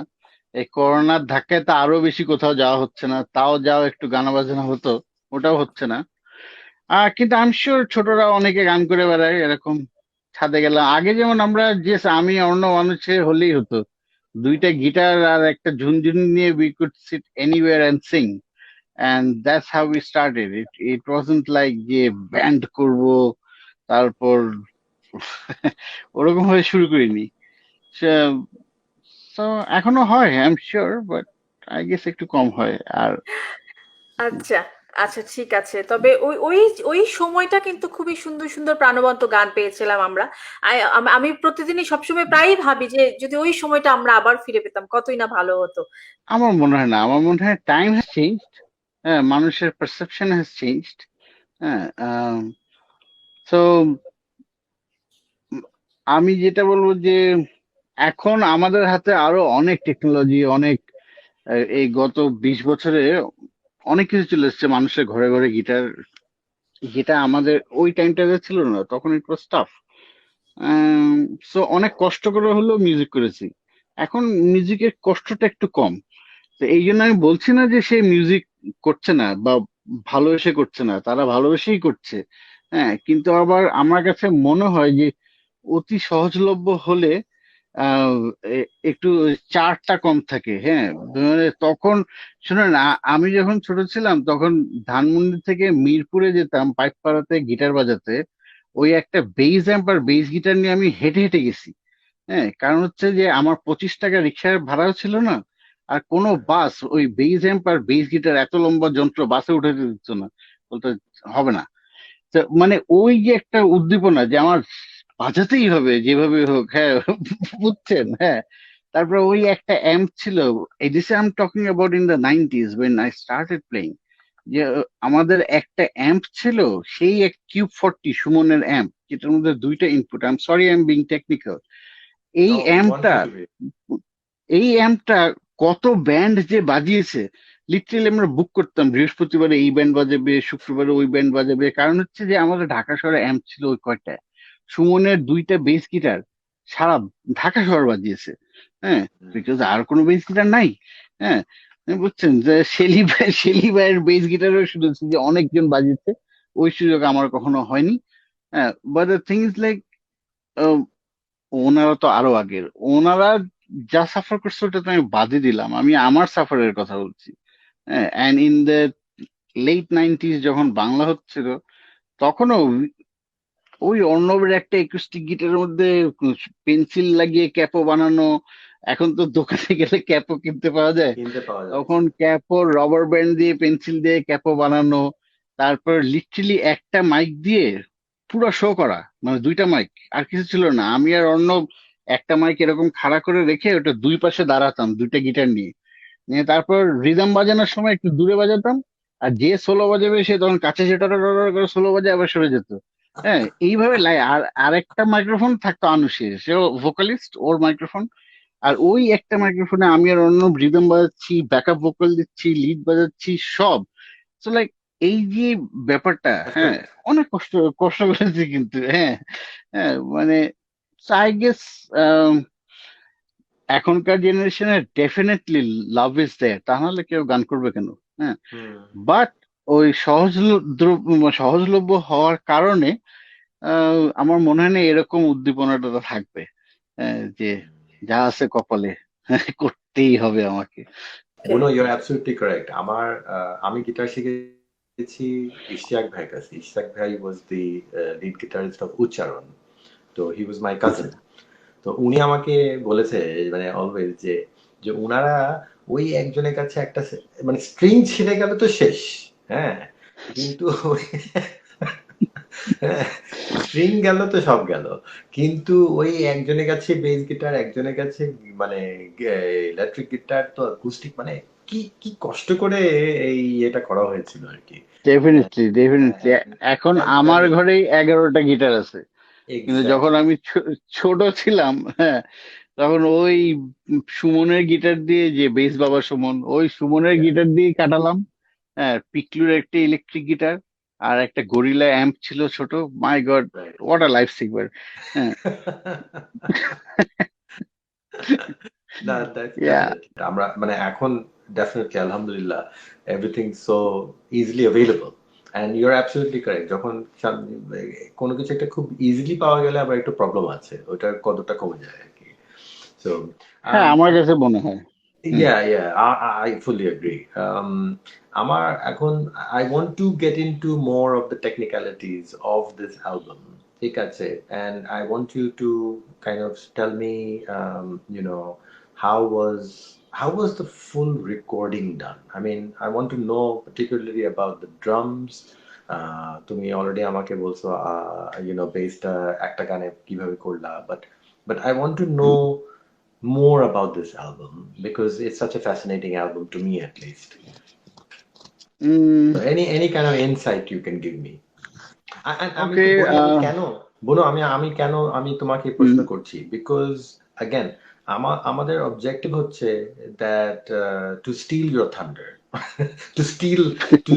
এই করোনার ধাক্কায় তো আরো বেশি কোথাও যাওয়া হচ্ছে না, তাও যাও একটু গানা বাজনা হতো, ওটাও হচ্ছে না। কিন্তু আই এম শিওর ছোটরা অনেকে গান করে বেড়ায় এরকম। ছাদে গেলাম আগে, যেমন আমরা যে আমি অন্য মানুষের হলেই হতো, দুইটা গিটার আর একটা ঝুনঝুনি নিয়ে we could sit anywhere and sing, and that's how we started. It wasn't like যে ব্যান্ড করব, তারপর ওরকম ভাবে শুরু করিনি। তো এখনো হয়, I am sure, but I guess একটু কম হয়। আর আচ্ছা, আচ্ছা ঠিক আছে, তবে ওই ওই ওই সময়টা কিন্তু খুবই সুন্দর সুন্দর প্রাণবন্ত গান পেয়েছিলাম আমরা। আমি প্রতিদিনই সবসময় প্রায়ই ভাবি যে যদি ওই সময়টা আমরা আবার ফিরে পেতাম কতই না ভালো হতো। আমার মনে হয় না, আমার মনে হয় টাইম হ্যাজ চেঞ্জড। হ্যাঁ, মানুষের পারসেপশন হ্যাজ চেঞ্জড। হ্যাঁ, সো আমি যেটা বলবো যে এখন আমাদের হাতে আরো অনেক টেকনোলজি, অনেক এই গত 20 বছরে অনেক কিছু চলে এসেছে মানুষের ঘরে ঘরে গিটার, যেটা আমাদের ওই টাইমটাতে ছিল না, তখন ইট ওয়াজ টাফ। সো অনেক কষ্ট করে হলেও মিউজিক করেছি। এখন মিউজিকের কষ্টটা একটু কম। তো এই জন্য আমি বলছি না যে সে মিউজিক করছে না বা ভালোবেসে করছে না, তারা ভালোবেসেই করছে। হ্যাঁ, কিন্তু আবার আমার কাছে মনে হয় যে অতি সহজলভ্য হলে আহ একটু চার্টটা কম থাকে। হ্যাঁ, মানে তখন শুনুন, আমি যখন ছোট ছিলাম তখন ধানমন্ডি থেকে মিরপুরে যেতাম পাইপ পাড়াতে গিটার বাজাতে। ওই একটা বেস অ্যাম্প আর বেস গিটার নিয়ে আমি হেঁটে হেঁটে গেছি। হ্যাঁ, কারণ হচ্ছে যে আমার 25 টাকা রিক্সার ভাড়াও ছিল না, আর কোনো বাস ওই বেস অ্যাম্প আর বেস গিটার এত লম্বা যন্ত্র বাসে উঠে দিত না, বলতে হবে না। তো মানে ওই যে একটা উদ্দীপনা যে আমার বাজাতেই হবে যেভাবে হোক, হ্যাঁ, বুঝছেন? হ্যাঁ, তারপরে ওই একটা অ্যাম্প ছিল। এই this I am talking about in the 90s when I started playing। যে আমাদের একটা অ্যাম্প ছিল, সেই এক কিউব 40 সুমনের অ্যাম্প, যেটার মধ্যে দুইটা input. I am sorry, I am being technical. এই No, we want অ্যাম্পটা you to be. এই অ্যাম্পটা কত ব্যান্ড যে বাজিয়েছে! লিটারেলি আমরা বুক করতাম বৃহস্পতিবারে এই ব্যান্ড বাজাবে, শুক্রবারে ওই ব্যান্ড বাজাবে। কারণ হচ্ছে যে আমাদের ঢাকা শহরে অ্যাম্প ছিল ওই কয়টা। সুমনের দুইটা বেস গিটার সারা ঢাকা শহর বাজিয়েছে। হ্যাঁ, বিকজ আর কোনো বেস গিটার নাই। হ্যাঁ, বুঝছেন যে শেলি ভাইয়ের বেস গিটারও শুনেছি যে অনেকজন বাজিয়েছে। ওই সুযোগ আমার কখনো হয়নি। হ্যাঁ, but the thing is like, ওনারা তো আরো আগের, ওনারা যা সাফার করছে ওটা তো আমি বাদই দিলাম, আমি আমার সাফারের কথা বলছি। হ্যাঁ, and in the late 90s যখন বাংলা হচ্ছিল, তখনও ওই অর্ণবের একটা একুস্টিক গিটারের মধ্যে পেন্সিল লাগিয়ে ক্যাপও বানানো। এখন তো দোকানে গেলে ক্যাপও কিনতে পাওয়া যায়। কিনতে পাওয়া যাচ্ছে। তখন ক্যাপও রবার ব্যান্ড দিয়ে পেন্সিল দিয়ে ক্যাপও বানানো। তারপর লিটারালি একটা মাইক দিয়ে পুরো শো করা, মানে দুইটা মাইক, আর কিছু ছিল না। আমি আর অর্ণব একটা মাইক এরকম খাড়া করে রেখে ওটা দুই পাশে দাঁড়াতাম দুইটা গিটার নিয়ে নিয়ে তারপর রিদম বাজানোর সময় একটু দূরে বাজাতাম। আর যে সোলো বাজাবে সে তখন কাছে সেটা করে সোলো বাজায় আবার সরে যেত। হ্যাঁ, এইভাবে আর আরেকটা মাইক্রোফোন থাকতো আনুষের, সেও ভোকালিস্ট, ওর মাইক্রোফোন। আর ওই একটা মাইক্রোফোনে আমি আর অন্য রিদম বাজাচ্ছি, ব্যাকআপ ভোকাল দিচ্ছি, লিড বাজাচ্ছি, সব। তো লাইক এই যে ব্যাপারটা, একটা হ্যাঁ, অনেক কষ্ট কষ্ট করেছি কিন্তু। হ্যাঁ, হ্যাঁ, মানে আই গেস এখনকার জেনারেশনে ডেফিনেটলি লাভ ইজ দেয়ার, তা নাহলে কেউ গান করবে কেন? হ্যাঁ, হুম। বাট ওই সহজলভ্য হওয়ার কারণে আমার মনে হয় না এরকম উদ্দীপনাটা থাকবে। যে যা আছে কপালে করতেই হবে আমাকে। বুনো, ইউর অ্যাবসলিউটলি কারেক্ট। আমি গিটার শিখেছি ইশতিয়াক ভাইয়ের কাছে। ইশতিয়াক ভাই ওয়াজ দি লিড গিটারিস্ট অফ উচ্চারণ। তো হি ওয়াজ মাই কাজিন। তো উনি আমাকে বলেছে, মানে অলওয়েজ, যে যে উনারা ওই একজনের কাছে একটা মানে স্ট্রিং ছিঁড়ে গেল তো শেষ। হ্যাঁ, কিন্তু স্ট্রিং গেল তো সব গেল, কিন্তু ওই একজনের কাছে বেস গিটার, একজনের কাছে মানে ইলেকট্রিক গিটার, তো অ্যাকুস্টিক, মানে কি কি কষ্ট করে এই এটা করা হয়েছিল আর কি। Definitely definitely. এখন আমার জানি। ঘরেই 11টা গিটার আছে। কিন্তু যখন এক্স্যাক্টলি। আমি ছোট ছিলাম, হ্যাঁ, তখন ওই সুমনের গিটার দিয়ে, যে বেস বাবা সুমন, ওই সুমনের গিটার দিয়ে কাটালাম। হ্যাঁ, পিকলুর একটা ইলেকট্রিক গিটার আর একটা গরিলা অ্যাম্প ছিল ছোট। My god, right. What a life saver. হ্যাঁ, না, দ্যাটস ইয়া, ডেফিনেটলি। আমরা মানে এখন ডেফিনেটলি আলহামদুলিল্লাহ everything so easily available. And you are absolutely correct. যখন কোনো কিছু একটা খুব ইজিলি পাওয়া গেলে আবার একটু প্রবলেম আছে, ওটার কতটা কমে যায় আর কি। সো হ্যাঁ, আমার কাছে মনে হয়। হুম। yeah, yeah, I fully agree. Amar, এখন I want to get into more of the technicalities of this album. ঠিক আছে, and I want you to kind of tell me, how was how was the full recording done? I mean, I want to know particularly about the drums. তুমি already আমাকে বলছো বেসটা একটা গানে কিভাবে করলা, but I want to know more about this album because it's such a fascinating album to me at least. So any kind of insight you can give me. আমি ওকে, একটু বলি আমি কেন বলো, আমি কেন আমি তোমাকে এই প্রশ্ন করছি, বিকজ again আমাদের অবজেক্টিভ হচ্ছে that to steal your thunder to steal to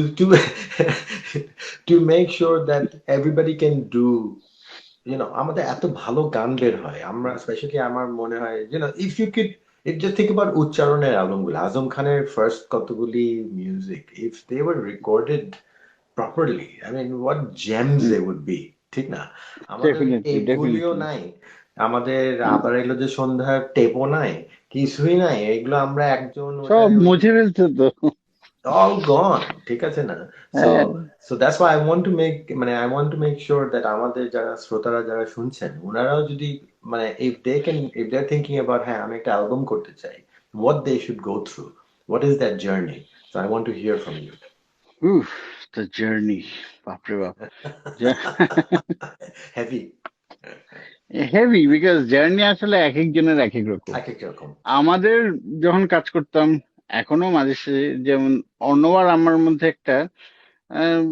to make sure that everybody can do, আমাদের এত ভালো গান বের হয়, আমরা স্পেশালি আমার মনে হয় if you could just think about উচ্চারণের অ্যালবামগুলো, আজম খানের ফার্স্ট কতগুলি music, if they were recorded properly, I mean what gems they would be, ঠিক না? আমাদের ডেফিনেটলি এগুলিও ডেফিনেটলি নাই, আমাদের আবার এগুলো যে সন্ধ্যার টেপও নাই, কিছুই নাই, এগুলো আমরা একজন সব ওটায় ওই মুছে ফেলছে তো। all gone, ঠিক আছে না? so হ্যাঁ, so that's why I want to make, মানে I want to make sure that আমাদের যারা শ্রোতারা যারা শুনছেন ওনারাও যদি মানে if they're thinking about হ্যাঁ আমি একটা অ্যালবাম করতে চাই, what they should go through, what is that journey, so I want to hear from you. উফ, দ্য জার্নি, বাপরে বাপ। heavy, হেভি, বিকজ জার্নি আসলে এক একজনের এক এক রকম। এক এক রকম। আমাদের যখন কাজ করতাম, এখনো মাঝে সাঝে, যেমন অর্ণব আর আমার মধ্যে আহ,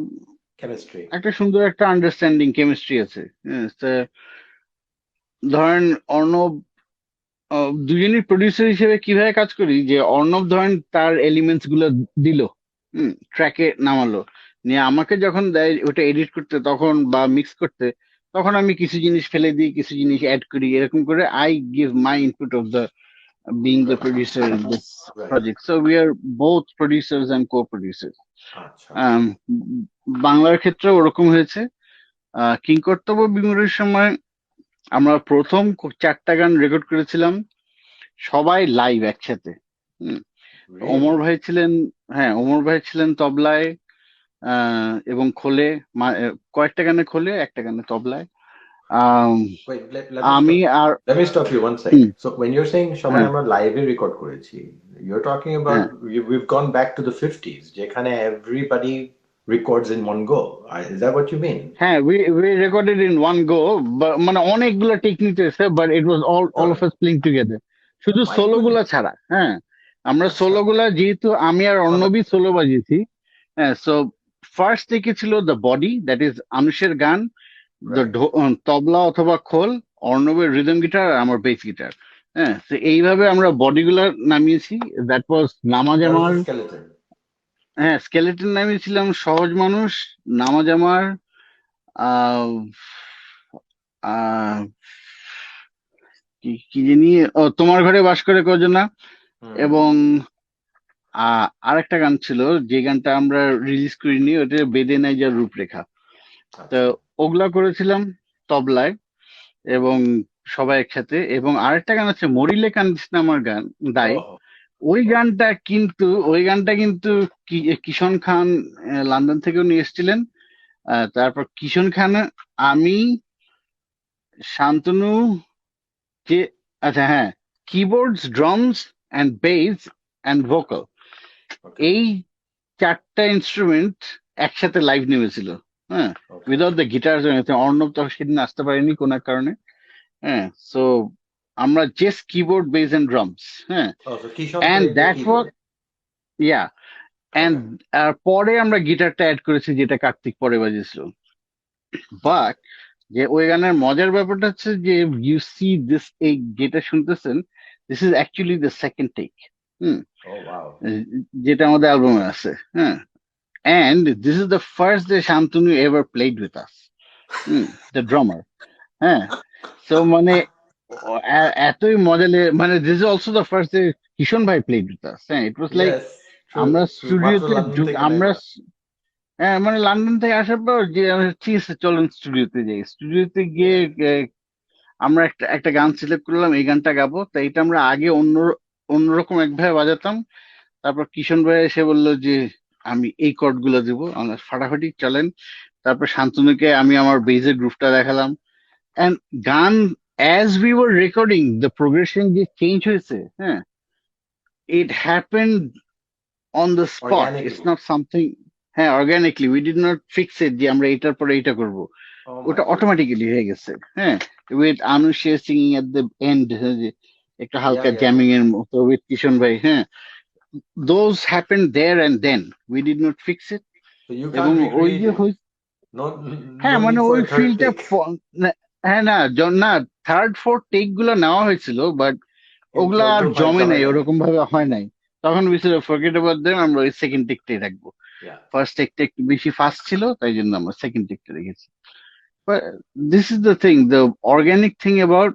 কেমিস্ট্রি, একটা সুন্দর একটা আন্ডারস্ট্যান্ডিং কেমিস্ট্রি আছে। হ্যাঁ, তো ধরেন অর্ণব, দুজনই প্রডিউসার হিসেবে কিভাবে কাজ করি, যে অর্ণব ধরেন তার এলিমেন্টস গুলো দিল, ট্র্যাকে নামালো, নিয়ে আমাকে যখন দেয় ওটা এডিট করতে তখন বা মিক্স করতে, তখন আমি কিছু জিনিস ফেলে দিই, কিছু জিনিস অ্যাড করি, এরকম করে I give my input of the being the right, producer in this right, project. So we are both producers and co-producers. আচ্ছা, Um, বাংলার ক্ষেত্রে ওরকম হয়েছে। কিংকর্তব্য বিমূঢ়ের সময় আমরা প্রথম 4টা গান রেকর্ড করেছিলাম সবাই লাইভ একসাথে। ওমর really? ভাই ছিলেন, হ্যাঁ ওমর ভাই ছিলেন তবলায়, এবং খোলে, কয়েকটা গানে খোলে, একটা গানে তবলায়। আম, Wait, আমি আর let me stop you one hmm, second. So when you're saying সবাই হ্যাঁ আমরা লাইভে রেকর্ড করেছি, you're talking about হ্যাঁ we've gone back to the 50s যেখানে everybody records in one go. Is that what you mean? হ্যাঁ, we recorded in one go, মানে অনেকগুলো টেকনিক আছে, but it was all of Sure. us playing together, শুধু My solo গুলা goodness. ছাড়া। হ্যাঁ, আমরা আচ্ছা, সোলো গুলা, যেহেতু আমি আর আলাদা। অর্ণবী সোলো বাজিয়েছি, হ্যাঁ, সো ফার্স্ট থেকে ছিল দ্য বডি, দ্যাট ইজ আনুষের গান, দ্য Right. তবলা অথবা খোল, অর্ণবের রিদম গিটার আর আমার বেস গিটার। হ্যাঁ, তো এইভাবে আমরা বডি গুলা নামিয়েছি। দ্যাট ওয়াজ নামাজ That was আমার, the skeleton. হ্যাঁ স্কেলেটন নামিয়েছিলাম, সহজ মানুষ, নামাজ আমার, আহ আহ, কি কি জানি, ও তোমার ঘরে বাস করে কজনা, হুম, এবং আরেকটা গান ছিল যে গানটা আমরা রিলিজ করিনি, ওটা বেদে নাই যার রূপরেখা। তো আচ্ছা। ওগুলা করেছিলাম তবলায় এবং সবাই একসাথে। এবং আরেকটা গান আছে মরিলে কান্দিস না আমার গান দাই, Oh, ওই গানটা কিন্তু কিশন খান লন্ডন থেকেও নিয়ে এসেছিলেন। তারপর কিশন খান, আমি, শান্তনু, যে, আচ্ছা হ্যাঁ, keyboards, drums and base and vocal, okay, এই 4টা ইনস্ট্রুমেন্ট একসাথে লাইভ নেমেছিল। হ্যাঁ, okay. Without the guitar. Arnab তো সেদিন আসতে পারেনি কোনো এক কারণে। হ্যাঁ, সো আমরা just keyboard, bass and drums. হ্যাঁ, Oh, so Kishon and played the that was, keyboard. Yeah, and Okay. পরে আমরা গিটারটা অ্যাড করেছি, যেটা কার্তিক পরে বাজিয়েছিল। বাট যে ওই গানের মজার ব্যাপারটা হচ্ছে যে ইউ সি দিস, এই যেটা শুনতেছেন, this is actually the second take. Hmm, Oh, wow. যেটা আমাদের অ্যালবামে আছে। হ্যাঁ, and this is the first that Shantanu ever played with us, the drummer. হ্যাঁ, so মানে এতই মজা মানে this is also the first that কিশোর ভাই played with us. হ্যাঁ, it was like Yes, আমরা true, true. মাত্র স্টুডিওতে লন্ডন থেকে আমরা নেওয়া। হ্যাঁ মানে লন্ডন থেকে আসার পর যে ঠিক আছে চলুন স্টুডিওতে যাই, স্টুডিওতে গিয়ে Yeah. আমরা একটা একটা গান সিলেক্ট করলাম, এই গানটা গাবো। তো এটা আমরা আগে অন্যরকম একভাবে বাজাতাম, তারপর কিশোর ভাই এসে বললো যে আমি এই কর্ড গুলো দেবো, আমরা ফাটাফাটি চলেন। তারপর শান্তনুকে আমি আমার বেজের গ্রুপটা দেখালাম, এন্ড গান as we were recording the progression যে চেঞ্জ হয়েছে। হ্যাঁ, it happened on the spot. It's Organically. not something, হ্যাঁ, organically. We did not fix it যে আমরা এটার পরে এটা করব। Oh my ওটা goodness. অটোমেটিক্যালি হয়ে গেছে। হ্যাঁ, with Anushe singing at the end, একটা Yeah, হালকা yeah, জ্যামিং yeah. এর মতো উইথ কিশোর ভাই। হ্যাঁ, those happen there and then, we did not fix it. So you এবং can't ওই recreate যে it. No, হ্যাঁ no মানে need for ওই a third ফিলটা, take. হ্যাঁ না, না, থার্ড ফোর্থ টেক গুলো নেওয়া হয়েছিল, বাট কিন্তু ওগুলা আর ওগুলো হয় জমে জমে নাই, নাই। ওরকম ভাবে হয় নাই। তখন বুঝছিল ফরগেট অ্যাবাউট দেম, আমরা ওই সেকেন্ড টেকটাই রাখবো। Yeah, ফার্স্ট টেকটা একটু বেশি ফাস্ট ছিল, তাই জন্য আমরা সেকেন্ড টেকটা রেখেছি। But this is the thing, the organic thing about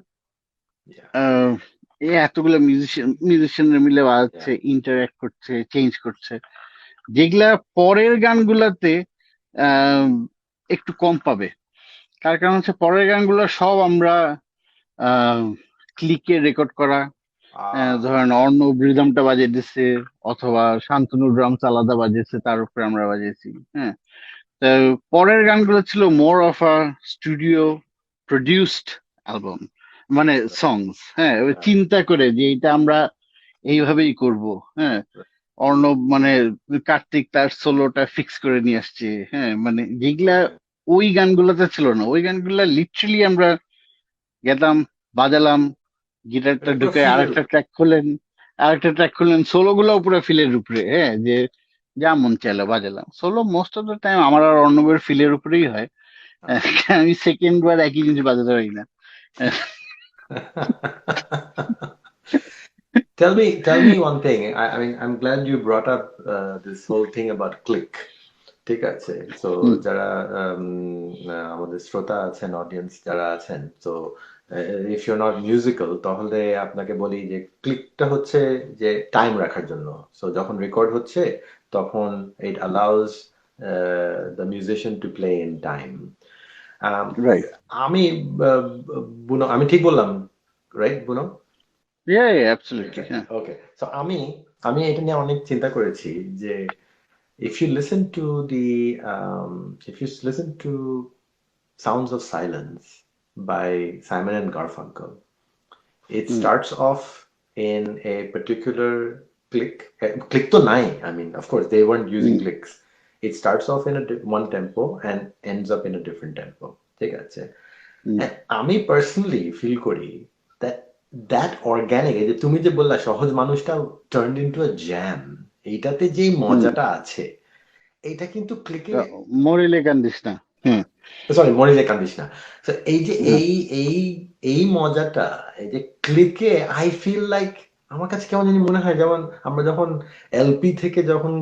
yeah, এই এতগুলো মিউজিশিয়ানরা মিলে yeah. বাজাচ্ছে, ইন্টারঅ্যাক্ট করছে, চেঞ্জ করছে, যেগুলা পরের গানগুলাতে আহ একটু কম পাবে। তার কারণ হচ্ছে পরের গানগুলো সব আমরা ক্লিকে রেকর্ড করা। ধরেন অর্ণব রিদমটা বাজিয়ে দিচ্ছে, অথবা শান্তনু ড্রামস আলাদা বাজিয়েছে, তার উপরে আমরা বাজিয়েছি। হ্যাঁ, তো পরের গানগুলো ছিল more of a studio produced album, মানে সংস। হ্যাঁ, ওই Right, চিন্তা করে যে এটা আমরা এইভাবেই করব। হ্যাঁ, right. অর্ণব মানে কার্তিক তার সোলোটা ফিক্স করে নিয়ে আসছে। হ্যাঁ, মানে যেগুলা Right. ওই গানগুলোতে ছিল না, ওই গানগুলা লিটারালি আমরা গেলাম, বাজালাম, গিটারটা এটা পুরো ঢুকে ফিল। আরেকটা ট্র্যাক খুললেন, সোলো গুলো পুরো ফিলের উপরে। হ্যাঁ, যে যা মন চাইলো বাজালাম। Solo most of the time আমার আর অর্ণবের ফিলের উপরেই হয়। আমি সেকেন্ড বার একই জিনিস বাজাতে পারি না। Tell me one thing. I mean, I'm glad you brought up this whole thing about click. ঠিক আছে, সো হুম, যারা আমাদের শ্রোতা আছেন, অডিয়েন্স যারা আছেন, তো ইফ ইউ নট মিউজিক্যাল, তাহলে আপনাকে বলি যে ক্লিকটা হচ্ছে যে টাইম রাখার জন্য। সো যখন রেকর্ড হচ্ছে, তখন ইট allows the musician to play in time. Right. আমি বুনো, আমি ঠিক বললাম, রাইট বুনো? Absolutely, Exactly. হ্যাঁ। Okay. So আমি আমি এটা নিয়ে অনেক চিন্তা করেছি যে if you listen to the if you listen to Sounds of Silence by Simon and Garfunkel, it hmm, starts off in a particular click. Click to nine. I mean, of course, they weren't using hmm, clicks. It starts off in one tempo and ends up in a different tempo. ঠিক আছে? হুম, And আমি personally feel করি that that organic, এই যে তুমি যে বললা সহজ মানুষটা turned into a jam, এইটাতে যেই হুম। মজাটা আছে, এটা কিন্তু ক্লিকে, মরিলে কান্দিস না। হুম, সরি মরিলে কান্দিস না। So এই যে হুম, এই মজাটা, এই যে ক্লিকে আই ফিল লাইক, আমার কাছে কেমন জানি মনে হয় যেমন আমরা যখন এলপি থেকে যখন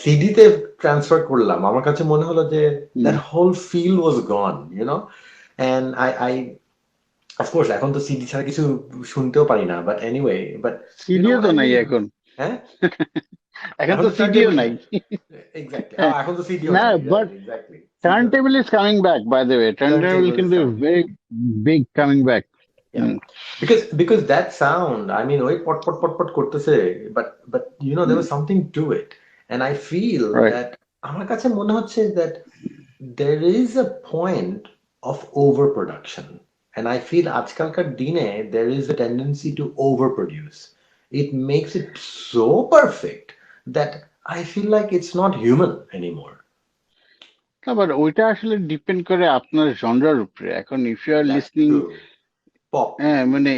সিডিতে ট্রান্সফার করলাম, আমার কাছে মনে হলো যে hmm. That whole feel was gone, you know. And I of course এখন তো সিডি ছাড়া কিছু শুনতেও পারি না, but anyway, but you know সিডিও হোয়াট তো আই নাই মিন। এখন। হ্যাঁ, এখন এখন তো তো টার্ন সিডিও টেবিল নাই। নাই। এক্স্যাক্টলি, হ্যাঁ, এখন তো সিডিও না, নাই, বাট এক্স্যাক্টলি, টার্ন সিডিও নাই, table is coming back, by the way. Turn turn table table is কিন্তু coming. Very big coming back. Yeah, because that sound, I mean, ওই পট পট পট পট করতেছে, but you know there was something to it, and I feel right. that আমার কাছে মনে হচ্ছে that there is a point of overproduction, and I feel আজকালকার দিনে there is a tendency to overproduce. It makes it so perfect that I feel like it's not human anymore. না, but ওইটা আসলে depend করে আপনার জনরার উপরে। এখন if you are That's listening, true. Pop. মানে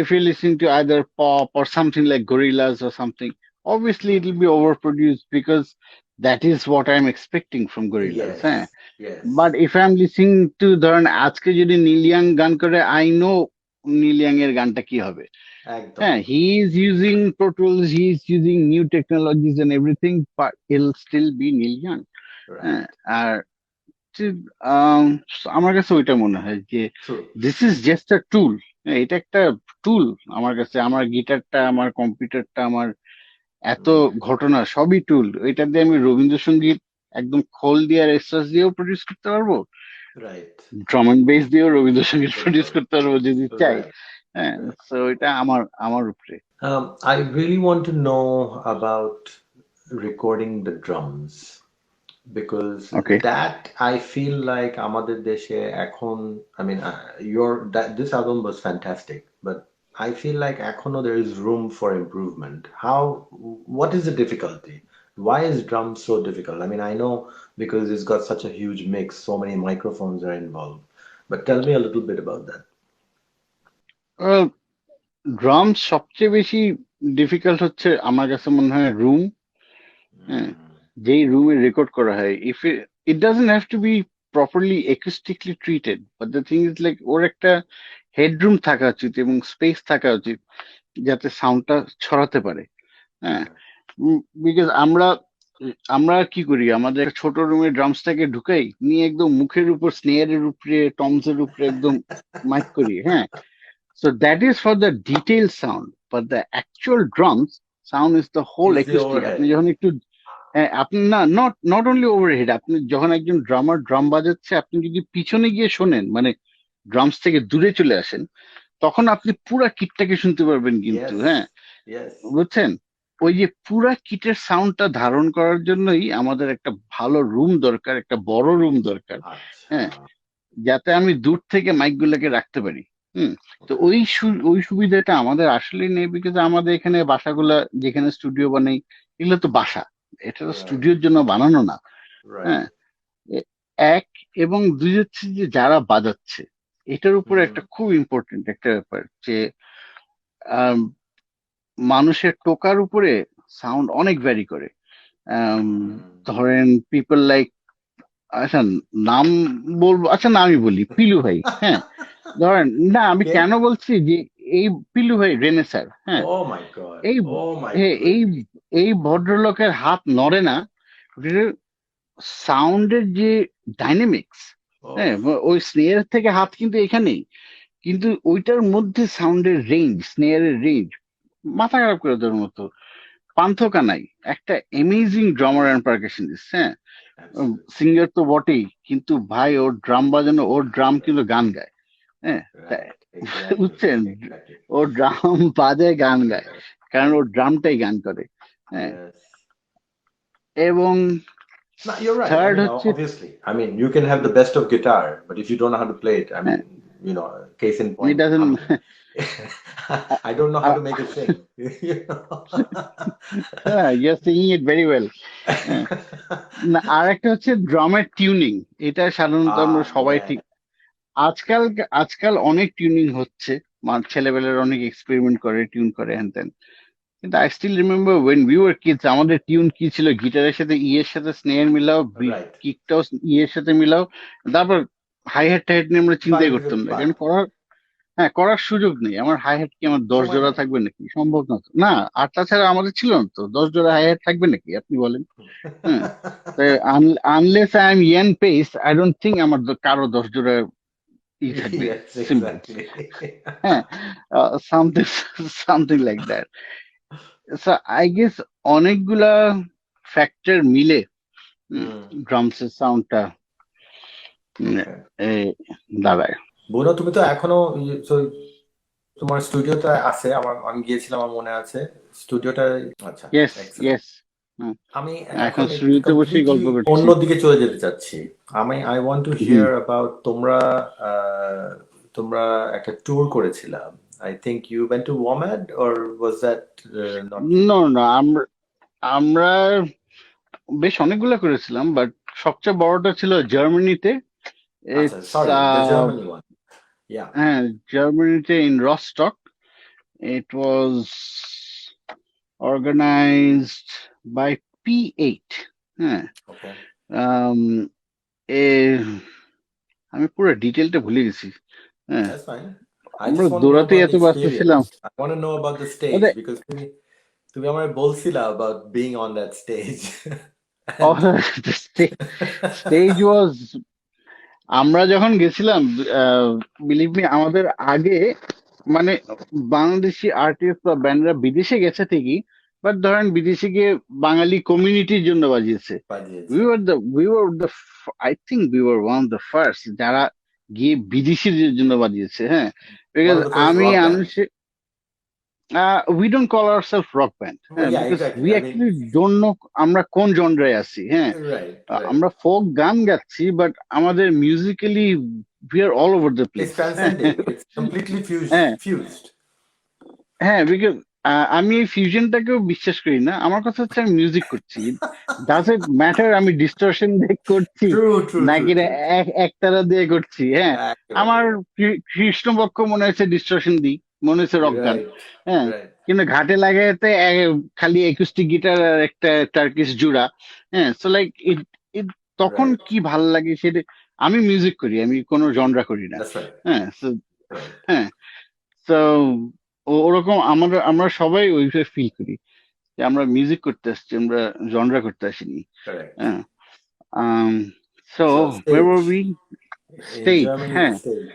if you're listening to either pop or something like Gorillaz or something, obviously it will be overproduced because that is what I'm expecting from Gorillaz. Yes, হ্যাঁ, yes, but if I am listening to, ধরেন আজকে যদি নীল young গান করে, I know Neil young এর গানটা কি হবে। একদম, হ্যাঁ, he is using Pro Tools, he is using new technologies and everything, but he'll still be Neil Young. হ্যাঁ, right, আর যে, আম, আমার কাছে ওইটা মনে হয় যে true. This is just a tool. এটা একটা টুল। আমার কাছে আমার গিটারটা, আমার কম্পিউটারটা, আমার এত Mm, ঘটনা সবই টুল। এটা দিয়ে আমি রবীন্দ্রসঙ্গীত একদম খোল দিয়ে আর এসরাজ দিয়েও প্রডিউস করতে পারবো, right. ড্রাম এন্ড বেস দিয়েও রবীন্দ্রসঙ্গীত That's প্রডিউস all. করতে পারবো যদি চাই। Right, হ্যাঁ, right. তো এটা আমার উপরে। I really want to know about recording the drums because okay. that I feel like আমাদের দেশে এখন, I mean, this album was fantastic, but I feel like এখনো there is room for improvement. What is the difficulty? Why is drum so difficult? I mean, I know because it's got such a huge mix, so many microphones are involved. But tell me a little bit about that. Drum সবচেয়ে বেশি difficult হচ্ছে আমার কাছে মনে হয় room, হ্যাঁ, যেই রুমে রেকর্ড করা হয়। If it doesn't have to be properly acoustically treated, but the thing is like or একটা হেডরুম থাকা উচিত এবং স্পেস থাকা উচিত যাতে সাউন্ডটা ছড়াতে পারে, হ্যাঁ। বিকজ আমরা আমরা কি করি, আমাদের একটা ছোট রুমে ড্রামসটাকে ঢুকাই, নিয়ে একদম মুখের উপর স্নেয়ারের উপরে টমসের উপরে একদম মাইক করি, হ্যাঁ। So that is for the detailed sound, but the actual drums sound is the whole It's the acoustic. overhead. আপনি যখন একটু আপনি না, নট অনলি ওভারহেড, আপনি যখন একজন ড্রামার ড্রাম বাজাচ্ছে, আপনি যদি পিছনে গিয়ে শোনেন, মানে ড্রামস থেকে দূরে চলে আসেন, তখন আপনি পুরা কিটটাকে শুনতে পারবেন কিন্তু, Yes, হ্যাঁ, yes. বুঝছেন? ওই যে পুরা কিটের সাউন্ডটা ধারণ করার জন্যই আমাদের একটা ভালো রুম দরকার, একটা বড় রুম দরকার, হ্যাঁ, আচ্ছা। যাতে আমি দূর থেকে মাইক গুলাকে রাখতে পারি। তো ওই সুবিধাটা আমাদের আসলেই নেই, বিকজ আমাদের এখানে বাসাগুলা যেখানে স্টুডিও বানাই, এগুলো তো বাসা, এটা তো Right, স্টুডিওর জন্য বানানো না, হ্যাঁ। right. এক, এবং দুই হচ্ছে যে যারা বাজাচ্ছে, এটার উপরে একটা হুম, খুব ইম্পর্টেন্ট একটা ব্যাপার যে আম, মানুষের টোকার উপরে সাউন্ড অনেক ভ্যারি করে। আম, হুম, ধরেন পিপল লাইক, আচ্ছা নাম বলবো, আচ্ছা নামই বলি, পিলু ভাই, হ্যাঁ। ধরেন, না আমি কে? কেন বলছি যে এই পিলু ভাই রেনে স্যার, হ্যাঁ, Oh my God. এই Oh my এই goodness. এই ভদ্রলোকের হাত নড়ে না, সাউন্ডের যে ডাইনামিক্স, হ্যাঁ, Oh, ওই স্নেয়ার থেকে হাত কিন্তু এখানেই, কিন্তু ওইটার মধ্যে সাউন্ডের রেঞ্জ, স্নেয়ারের রেঞ্জ মাথা খারাপ করে দেওয়ার মতো, পান্থকা নাই। একটা অ্যামেজিং ড্রামার অ্যান্ড পারকাশনিস্ট, হ্যাঁ, absolutely. সিঙ্গার তো বটেই, কিন্তু ভাই ওর ড্রাম বাজানো, ওর ড্রাম কিন্তু গান গায়, হ্যাঁ। তা- Right. Exactly. বুঝছেন, Exactly. ও ড্রাম বাজায়, গান গায়, Right. কারণ ও ড্রামটাই গান করে, হ্যাঁ। Yes. এবং No, you're right. I third mean, হচ্ছে, obviously. I mean, you can have the best of guitar, but if you don't know how to play it, I হ্যাঁ, mean, case in it point, doesn't I don't know how to make it sing. You know? you're singing it very well, হ্যাঁ। না, আর একটা হচ্ছে ড্রামের tuning, এটা সাধারণত আমরা সবাই Man. ঠিক, আজকাল আজকাল অনেক টিউনিং হচ্ছে, ছেলেবেলার অনেক এক্সপেরিমেন্ট করে, টিউন করে, হ্যান ত্যান, কিন্তু I still remember when we were kids, আমাদের টিউন কি ছিল, গিটারের সাথে ইয়ের সাথে স্নেয়ার মিলাও, Right. কিকটাও ইয়ের সাথে মিলাও, তারপর হাই হ্যাট টাই হ্যাট নিয়ে আমরা চিন্তাই Five is করতাম a না, কারণ five. করার সুযোগ নেই। আমার হাই হ্যাট কি আমার 10 সময় জোড়া নাই। থাকবে নাকি? সম্ভব না তো। না, আর তাছাড়া আমাদের ছিল না তো 10 জোড়া হাই হ্যাট থাকবে নাকি, আপনি বলেন? হ্যাঁ, unless I am Ian Paice, I don't think আমার কারো 10 জোড়া ই থাকবে, Yes, সিম্বলস, exactly. হ্যাঁ, something something like that. So I guess অনেকগুলা ফ্যাক্টর মিলে Hmm. ড্রামস এর সাউন্ডটা Okay. দাঁড়ায়। বুনো, তুমি তো এখনো তোমার স্টুডিওটা আছে, আমি গিয়েছিলাম, আমার মনে আছে স্টুডিওটা। আচ্ছা, ইয়েস, এক্সেলেন্ট। ইয়েস। আমি এখন এখন একটু স্টুডিওতে বসেই কমপ্লিটলি গল্প করছি। অন্যদিকে চলে যেতে চাচ্ছি। I want to hmm. Hear about তোমরা একটা ট্যুর করেছিলাম। I think you went to ওয়াম্যাড, or was that not you? না, আমরা আমরা বেশ অনেকগুলা করেছিলাম, বাট সবচেয়ে বড়টা ছিল জার্মানিতে। আচ্ছা, it's sorry, the Germany one. Yeah. হ্যাঁ, জার্মানিতে in Rostock. It was organised by P8, হ্যাঁ। ওকে। আম, এ আমি পুরো ডিটেলটা ভুলে গেছি, হ্যাঁ। That's fine. I আমরা just want to know দৌড়াতে about এত the ব্যস্ত ছিলাম। experience. I want to know about the stage ওদের because তুমি আমায় বলছিলা about being on that stage. Stage was, আমরা যখন গেছিলাম, বিলিভ মি, আমাদের আগে মানে বাংলাদেশি আর্টিস্ট বা ব্যান্ডরা বিদেশে গেছে ঠিকই, বাট ধরেন বিদেশে গিয়ে বাঙালি কমিউনিটির জন্য বাজিয়েছে। বাজিয়েছে। I think we were one of the first যারা গিয়ে বিদেশিদের জন্য বাজিয়েছে, হ্যাঁ। One because of the first আমি rock bands. আনুষে we don't call ourselves rock band, Well, হ্যাঁ, yeah, because exactly. We I mean, actually don't know আমরা কোন জনরায় আছি, হ্যাঁ। right, right. আমরা ফোক গান গাচ্ছি, বাট আমাদের musically we are all over the It's place, হ্যাঁ। transcending. It's completely হ্যাঁ, fused. হ্যাঁ, বিকজ আমি এই ফিউশনটাকেও বিশ্বাস করি না। আমার কথা হচ্ছে আমি মিউজিক করছি, ডাজ ইট ম্যাটার আমি ডিস্টরশন দিয়ে করছি ট্রু ট্রু ট্রু নাকি না ট্রু। একতারা দিয়ে করছি। হ্যাঁ, একেবারে আমার কৃষ্ণপক্ষ মনে হয়েছে ডিস্টরশন দিই, মনে হচ্ছে রক গান। রাইট হ্যাঁ, রাইট। কিন্তু ঘাটে লাগাইতে খালি একুস্টিক গিটার আর একটা টার্কিশ জুড়া। হ্যাঁ, সো লাইক ইট ইট তখন রাইট, কি ভাল লাগে সেটা। আমি মিউজিক করি, আমি কোনো জনরা করি না। দ্যাটস রাইট, হ্যাঁ, so রাইট, হ্যাঁ, তো ওরকম আমরা আমরা সবাই ওইভাবে ফিল করি যে আমরা মিউজিক করতে আসছি, আমরা জনরা করতে আসিনি। কারেক্ট। হ্যাঁ, um, so so where stage, were we? In Stage, Germany হ্যাঁ। স্টেজ।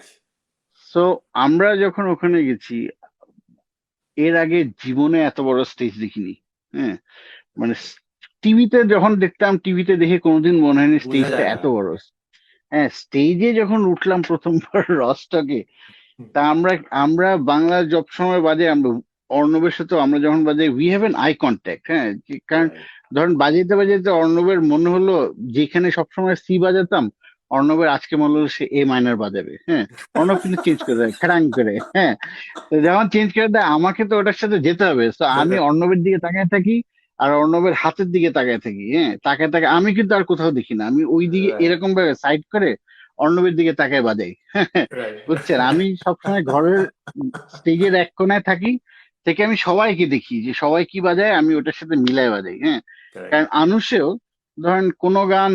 So আমরা যখন ওখানে গেছি, এর আগে জীবনে এত বড় স্টেজ দেখিনি। হ্যাঁ, মানে টিভিতে যখন দেখতাম, টিভিতে দেখে কোনোদিন মনে হয়নি বোঝা স্টেজটা যায় না। এত বড়। হ্যাঁ, স্টেজে যখন উঠলাম প্রথমবার রস্টকে, তা আমরা আমরা বাংলা সব সময় বাজে, আমরা অর্ণবের সাথে আমরা যখন বাজে we have an eye contact. হ্যাঁ, কারণ রাইট, ধরেন বাজাইতে বাজাইতে অর্ণবের মনে হলো, যেখানে সবসময় সি বাজাতাম, অর্ণবের আজকে মনে হলো সে এ মাইনার বাজাবে। হ্যাঁ, অর্ণব কিন্তু চেঞ্জ করে দেয় খাড়াং করে। হ্যাঁ, তো যখন চেঞ্জ করে দেয় আমাকে তো ওটার সাথে যেতে হবে, তো আমি অর্ণবের দিকে তাকায় থাকি আর অর্ণবের হাতের দিকে তাকায় থাকি। হ্যাঁ, তাকায় তাকায় আমি কিন্তু আর কোথাও দেখি না, আমি ওই দিকে রাইট, এরকম ভাবে সাইড করে অর্ণবের দিকে তাকায় বাজাই। রাইট, বুঝছেন, আমি সবসময় ঘরের স্টেজের এক কোনায় থাকি, থেকে আমি সবাইকে দেখি যে সবাই কি বাজায়, আমি ওটার সাথে মিলায় বাজাই। হ্যাঁ, কারেক্ট। কারণ আনুষেও ধরেন কোনো গান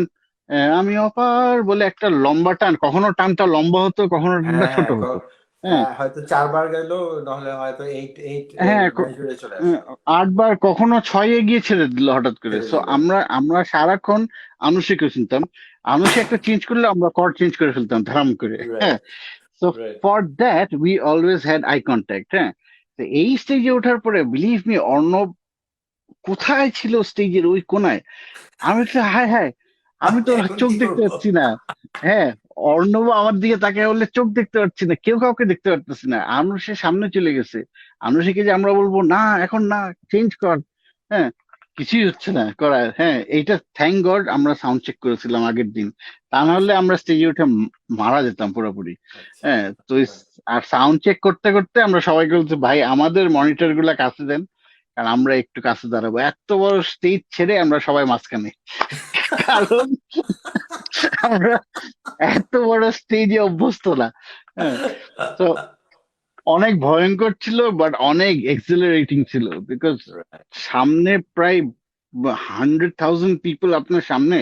আমি অপার বলে একটা লম্বা টান, কখনো টানটা লম্বা হতো, কখনো টানটা হ্যাঁ ছোট হ্যাঁ, হতো। হ্যাঁ, হয়তো 4 বার গেলো, নাহলে হয়তো এইট এইট হ্যাঁ, মেজরে চলে আসলো, 8 বার কখনো 6-এ গিয়ে ছেড়ে দিল হঠাৎ করে। ছেড়ে সো দিল। আমরা আমরা সারাক্ষণ আনুষকে শুনতাম, আনুষে একটা চেঞ্জ করলে আমরা কর্ড চেঞ্জ করে ফেলতাম ধারাম করে। হ্যাঁ, right so right. For that we always had eye contact. হ্যাঁ, তো এই স্টেজে ওঠার পরে বিলিভ মি, অর্ণব কোথায় ছিল স্টেজের ওই কোনায়। আমি বলছি, হায় হায়, আমি আমি তো এখন চোখ কি দেখতে করবো? পাচ্ছি না। হ্যাঁ, অর্ণব আমার দিকে তাকিয়ে বললে চোখ দেখতে পাচ্ছি না, কেউ কাউকে দেখতে পারতেছি না। আনুষে সামনে চলে গেছে, আনুষিকে যে আমরা বলবো না এখন না, চেঞ্জ কর। হ্যাঁ, কিছুই হচ্ছে না করার। হ্যাঁ, এইটা থ্যাংক গড আমরা সাউন্ড চেক করেছিলাম আগের দিন, তা না হলে আমরা স্টেজে উঠে মারা যেতাম পুরোপুরি। আচ্ছা হ্যাঁ, তো আচ্ছা। আর সাউন্ড চেক করতে করতে আমরা সবাইকে বলছি, ভাই আমাদের মনিটর গুলা কাছে দেন, কারণ আমরা একটু কাছে দাঁড়াবো। এত বড় স্টেজ ছেড়ে আমরা সবাই মাঝখানে, কারণ আমরা এত বড় স্টেজে অভ্যস্ত না। হ্যাঁ, তো অনেক ভয়ঙ্কর ছিল, বাট অনেক এক্সিলারেটিং ছিল, বিকজ রাইট সামনে প্রায় 100,000 পিপল আপনার সামনে,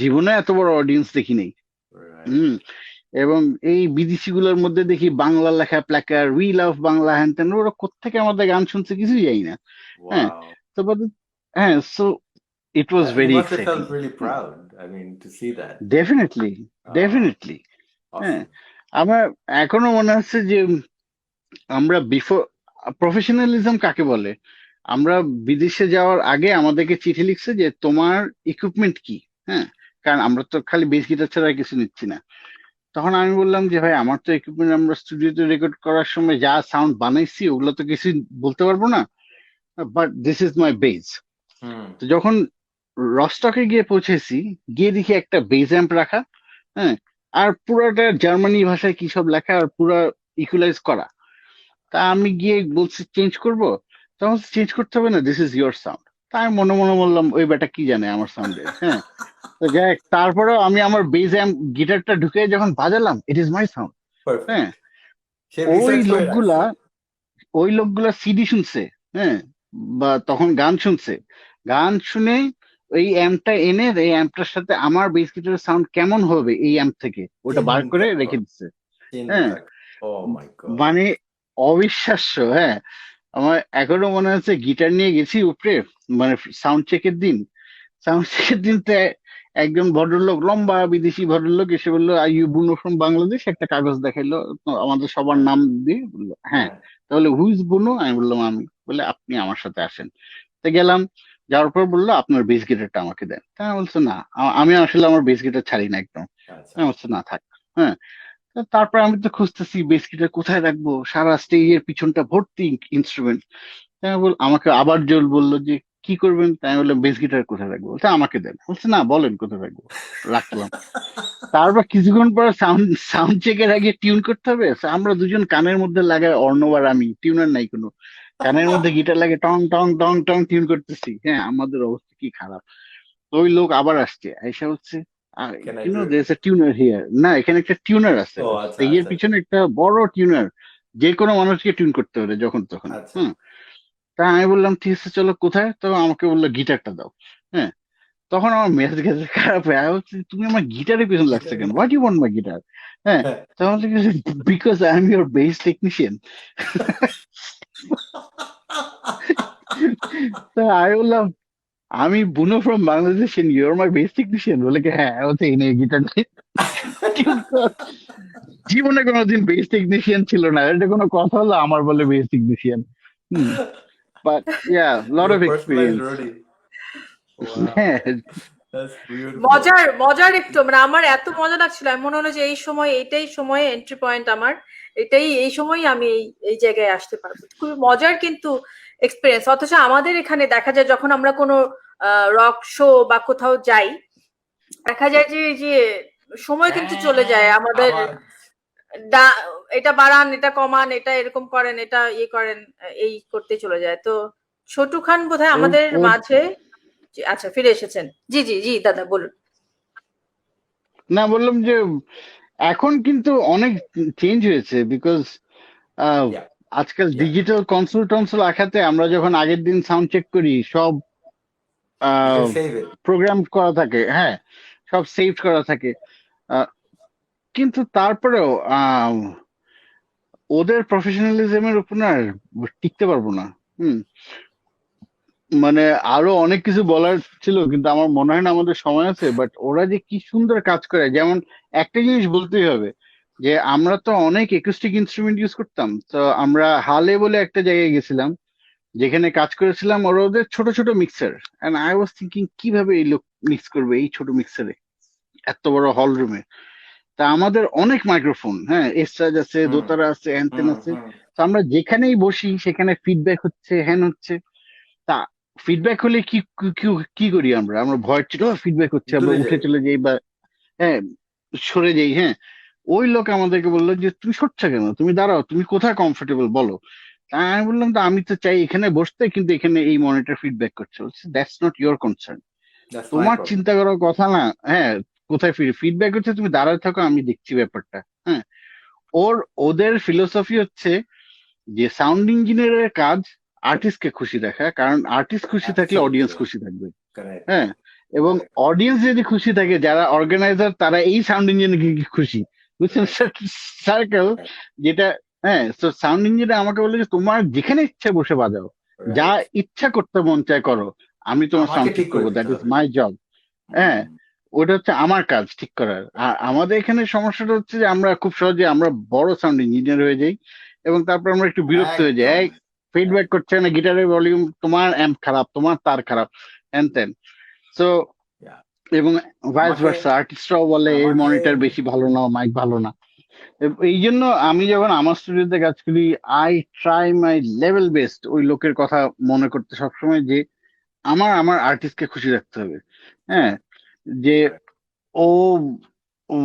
জীবনে এত বড় অডিয়েন্স দেখি নেই। রাইট। হম, এবং এই বিদেশি গুলোর মধ্যে দেখি বাংলা লেখা প্ল্যাকার, উই লাভ বাংলা, হ্যান ত্যান, ওরা কোত্থেকে আমাদের গান শুনছে কিছুই জানি না। হ্যাঁ, ওয়াও। তো হ্যাঁ, so it was You very must have exciting. felt really proud, I mean, to see that. Definitely, Uh, definitely. হ্যাঁ, awesome. আমার এখনো মনে হচ্ছে যে আমরা বিফোর, প্রফেশনালিজম কাকে বলে, আমরা বিদেশে যাওয়ার আগে আমাদেরকে চিঠি লিখছে যে তোমার ইকুইপমেন্ট কি। হ্যাঁ, কারণ আমরা তো খালি বেস গিটার ছাড়া আর কিছু নিচ্ছি না। তখন আমি বললাম যে ভাই আমার তো ইকুইপমেন্ট, আমরা স্টুডিওতে রেকর্ড করার সময় যা সাউন্ড বানাইছি ওগুলো তো কিছু বলতে পারবো না, but this is my bass. Hmm. তো যখন রস্টকে গিয়ে পৌঁছেছি, গিয়ে দেখি একটা বেস অ্যাম্প রাখা। হ্যাঁ, আর পুরাটা জার্মানি ভাষায় কি সব লেখা, আর পুরা ইকুয়ালাইজ করা। তা আমি গিয়ে বলছি চেঞ্জ করব, তখন চেঞ্জ করতে হবে না, দিস ইজ ইয়োর সাউন্ড। তা আমি মনে মনে বললাম ওই বেটা কি জানে আমার সাউন্ডের। হ্যাঁ, তো যাই হোক, তারপরেও আমি আমার বেস অ্যাম্প গিটারটা ঢুকে যখন বাজালাম, it is my sound. Perfect. হ্যাঁ, সে ওই রিসার্চ করে লোকগুলা রাখছে। ওই লোকগুলা সিডি শুনছে। হ্যাঁ, বা তখন গান শুনছে, গান শুনে এই অ্যাম্পটা এনে এই অ্যাম্পটার সাথে আমার বেস গিটারের সাউন্ড কেমন হবে এই অ্যাম্প থেকে ওটা বার চিন্তা করে কর, রেখে দিচ্ছে। চিন্তা হ্যাঁ, কর। ও মাই গড। মানে অবিশ্বাস্য। হ্যাঁ, আমার এখনো মনে আছে গিটার নিয়ে গেছি উপরে, মানে সাউন্ড চেকের দিন, সাউন্ড চেকের দিন তো একজন ভদ্রলোক, লম্বা বিদেশি ভদ্রলোক এসে বললো আর ইউ বুনো ফ্রম বাংলাদেশ, একটা কাগজ দেখাইলো, তো আমাদের সবার হ্যাঁ নাম দিয়ে বললো হ্যাঁ। হ্যাঁ। তাহলে হুইজ বুনো, আমি বললাম আমি। বলে আপনি আমার সাথে আসেন। তো গেলাম, যাওয়ার পর বললো আপনার বেস গিটারটা আমাকে দেন। তা আমি বলছে না, আমি আসলে আমার বেস গিটার ছাড়ি না একদম। আচ্ছা। আমি বলছে না থাক। হ্যাঁ, তো তারপর আমি তো খুঁজতেছি বেস গিটার কোথায় রাখবো, সারা স্টেজের পিছনটা ভর্তি ইনস্ট্রুমেন্ট। আমাকে আবার জোল বললো যে কি করবেন, তাই আমি বললাম বেস গিটার কোথায় রাখবো, বলছে আমাকে দেন। বলছে না বলেন কোথায় রাখবো, রাখলাম। তারপর কিছুক্ষণ পর সাউন্ড সাউন্ড চেকের আগে টিউন করতে হবে, So আমরা দুজন কানের মধ্যে লাগাই, অর্ণব আর আমি, টিউনার নাই কোনো। কানের মধ্যে গিটার লাগে, টং টং টং টং টিউন করতেছি, হ্যাঁ আমাদের অবস্থা কি খারাপ। তো ওই লোক আবার আসছে, আইসা হচ্ছে Can I you do know it? There's a tuner here, না এখানে একটা টিউনার আছে, ও আচ্ছা স্টেজের আচ্ছা আচ্ছা পিছনে একটা বড় টিউনার, যে কোনো মানুষকে টিউন করতে পারে যখন তখন। আচ্ছা। হুম। তা আমি বললাম ঠিক আছে চলো কোথায়, তো আমাকে বললো গিটারটা দাও। হ্যাঁ, তখন আমার মেজাজ গেছে খারাপ হয়ে, আমি বলছি তুমি আমার গিটারের পিছনে লাগছে কেন, what you want my guitar? হ্যাঁ, তখন because I am your bass technician. তো আমি বললাম আমি বুনো from Bangladesh and your my bass technician, বলে কি হ্যাঁ হচ্ছে এই নিয়ে গিটার টিউন কর। জীবনে কোনোদিন বেস টেকনিশিয়ান ছিল না, এটা কোনো কথা হলো আমার বলে base technician. Hmm, but yeah lot Your of personalized experience. roadie. Wow, হ্যাঁ, that's beautiful. মজার মজার একটু মানে আমার এত মজা লাগছিল, আমি মনে হলো যে এই সময় এটাই সময়ে এন্ট্রি পয়েন্ট আমার, এটাই এই সময়ই আমি এই জায়গায় আসতে পারবো। খুবই মজার কিন্তু এক্সপিরিয়েন্স। অথচ আমাদের এখানে দেখা যায় যখন আমরা কোনো রক শো বা কোথাও যাই, দেখা যায় যে যে সময় কিন্তু চলে যায় হ্যাঁ আমাদের। আবার এটা বাড়ান, এটা কমান, এটা এরকম করেন, এটা ইয়ে করেন, এই করতে চলে যায়। তো ছোটু খান বোধহয় ও আমাদের ও মাঝে। জি, আচ্ছা ফিরে এসেছেন। জি জি জি দাদা বলুন। না বললাম যে এখন কিন্তু অনেক চেঞ্জ হয়েছে, বিকজ yeah আজকাল yeah ডিজিটাল কনসোল টনসোল আখাতে আমরা যখন আগের দিন সাউন্ড চেক করি সব you can save it. Program করা থাকে, হ্যাঁ সব সেভ করা থাকে। আহ, কিন্তু তারপরেও ওদের প্রফেশনালিজমের উপর না টিকতে পারবো না। হুম, মানে আরো অনেক কিছু বলার ছিল কিন্তু আমার মনে হয় না আমাদের সময় আছে, বাট ওরা যে কি সুন্দর কাজ করে, যেমন একটা জিনিস বলতেই হবে যে আমরা তো অনেক একুস্টিক ইনস্ট্রুমেন্ট ইউজ করতাম, তো আমরা হালে বলে একটা জায়গায় গেছিলাম যেখানে কাজ করেছিলাম, ওরা ওদের ছোট ছোট mixer, and I was thinking কিভাবে এই লোক মিক্স করবে এই ছোট মিক্সারে এত বড় হল রুমে। তা আমাদের অনেক মাইক্রোফোন, হ্যাঁ এসরাজ আছে, হুম দোতারা আছে, হ্যানত্যান হুম আছে। হুম তো আমরা যেখানেই বসি সেখানে ফিডব্যাক হচ্ছে, হ্যান হচ্ছে। তা ফিডব্যাক হলে কি কি কি- কি করি আমরা, আমরা ভয় ছিল ফিডব্যাক হচ্ছে আমরা দূরে উঠে যাই। চলে যাই বা হ্যাঁ সরে যাই। হ্যাঁ, ওই লোক আমাদেরকে বললো যে তুমি সরছো কেন, তুমি দাঁড়াও, তুমি কোথায় কমফোর্টেবল বলো। তা আমি বললাম তো আমি তো চাই এখানে বসতে, কিন্তু এখানে এই মনিটর ফিডব্যাক করছে, that's not your concern, That's my তোমার problem. চিন্তা করার কথা না। হ্যাঁ, কোথায় ফিডব্যাক হচ্ছে তুমি দাঁড়ায় থাকো, আমি দেখছি ব্যাপারটা। হ্যাঁ, ওদের ফিলোসফি হচ্ছে যে সাউন্ড ইঞ্জিনিয়ারের কাজ আর্টিস্টকে খুশি দেখা, কারণ আর্টিস্ট খুশি থাকলে অডিয়েন্স Absolutely খুশি থাকবে। correct হ্যাঁ, এবং correct অডিয়েন্স যদি খুশি থাকে, যারা অর্গানাইজার তারা এই সাউন্ড ইঞ্জিনিয়ারকে খুশি, বুঝছেন right সার্কেল right যেটা। হ্যাঁ, তো সাউন্ড ইঞ্জিনিয়ার আমাকে বলে যে তোমার যেখানে ইচ্ছা বসে বাজাও, যা right ইচ্ছা করতে মন চায় করো, আমি তোমার আমাকে সাউন্ড ঠিক ঠিক করে করবো, দিতে দ্যাট ইজ হবে। My job. হ্যাঁ, হুম ওটা হচ্ছে আমার কাজ ঠিক করার। আর আমাদের এখানে সমস্যাটা হচ্ছে যে আমরা খুব সহজে আমরা বড় সাউন্ড ইঞ্জিনিয়ার হয়ে যাই, এবং তারপর আমরা একটু বিরক্ত হয়ে একদম যাই, ফিডব্যাক করছে না, গিটারের ভলিউম, তোমার অ্যাম্প খারাপ, তোমার তার খারাপ, হ্যান ত্যান। সো yeah এবং ভাইস আমাকে ভার্সা, আর্টিস্টরাও বলে এই আমাকে মনিটর বেশি ভালো না, মাইক ভালো না। এই জন্য আমি যখন আমার স্টুডিওতে কাজ করি, I try my level best ওই লোকের কথা মনে করতে সবসময়, যে আমার আমার আর্টিস্টকে খুশি রাখতে হবে। হ্যাঁ, যে right ও ও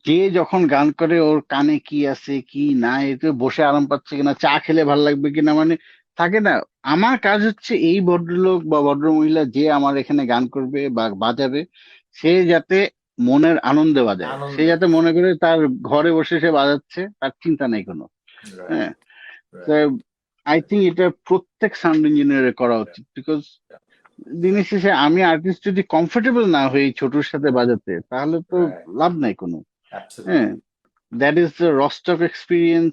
যে যখন গান করে ওর কানে কি আছে কি নাই, এতে বসে আরাম পাচ্ছে কিনা, চা খেলে ভালো লাগবে কিনা, মানে থাকে না। আমার কাজ হচ্ছে এই ভদ্রলোক বা ভদ্র মহিলা যে আমার এখানে গান করবে বা বাজাবে, সে যাতে মনের আনন্দে বাজায়, সে আনন্দে যাতে মনে করে তার ঘরে বসে সে বাজাচ্ছে, তার চিন্তা নেই কোনো। হ্যাঁ, right right আই থিঙ্ক এটা প্রত্যেক সাউন্ড ইঞ্জিনিয়ারের করা উচিত, বিকজ দিনের শেষে আমি আর্টিস্ট যদি কমফোর্টেবল না হই এই ছোটর সাথে বাজাতে, তাহলে তো right লাভ নাই কোনো। হ্যাঁ, absolutely that is the Rostock experience,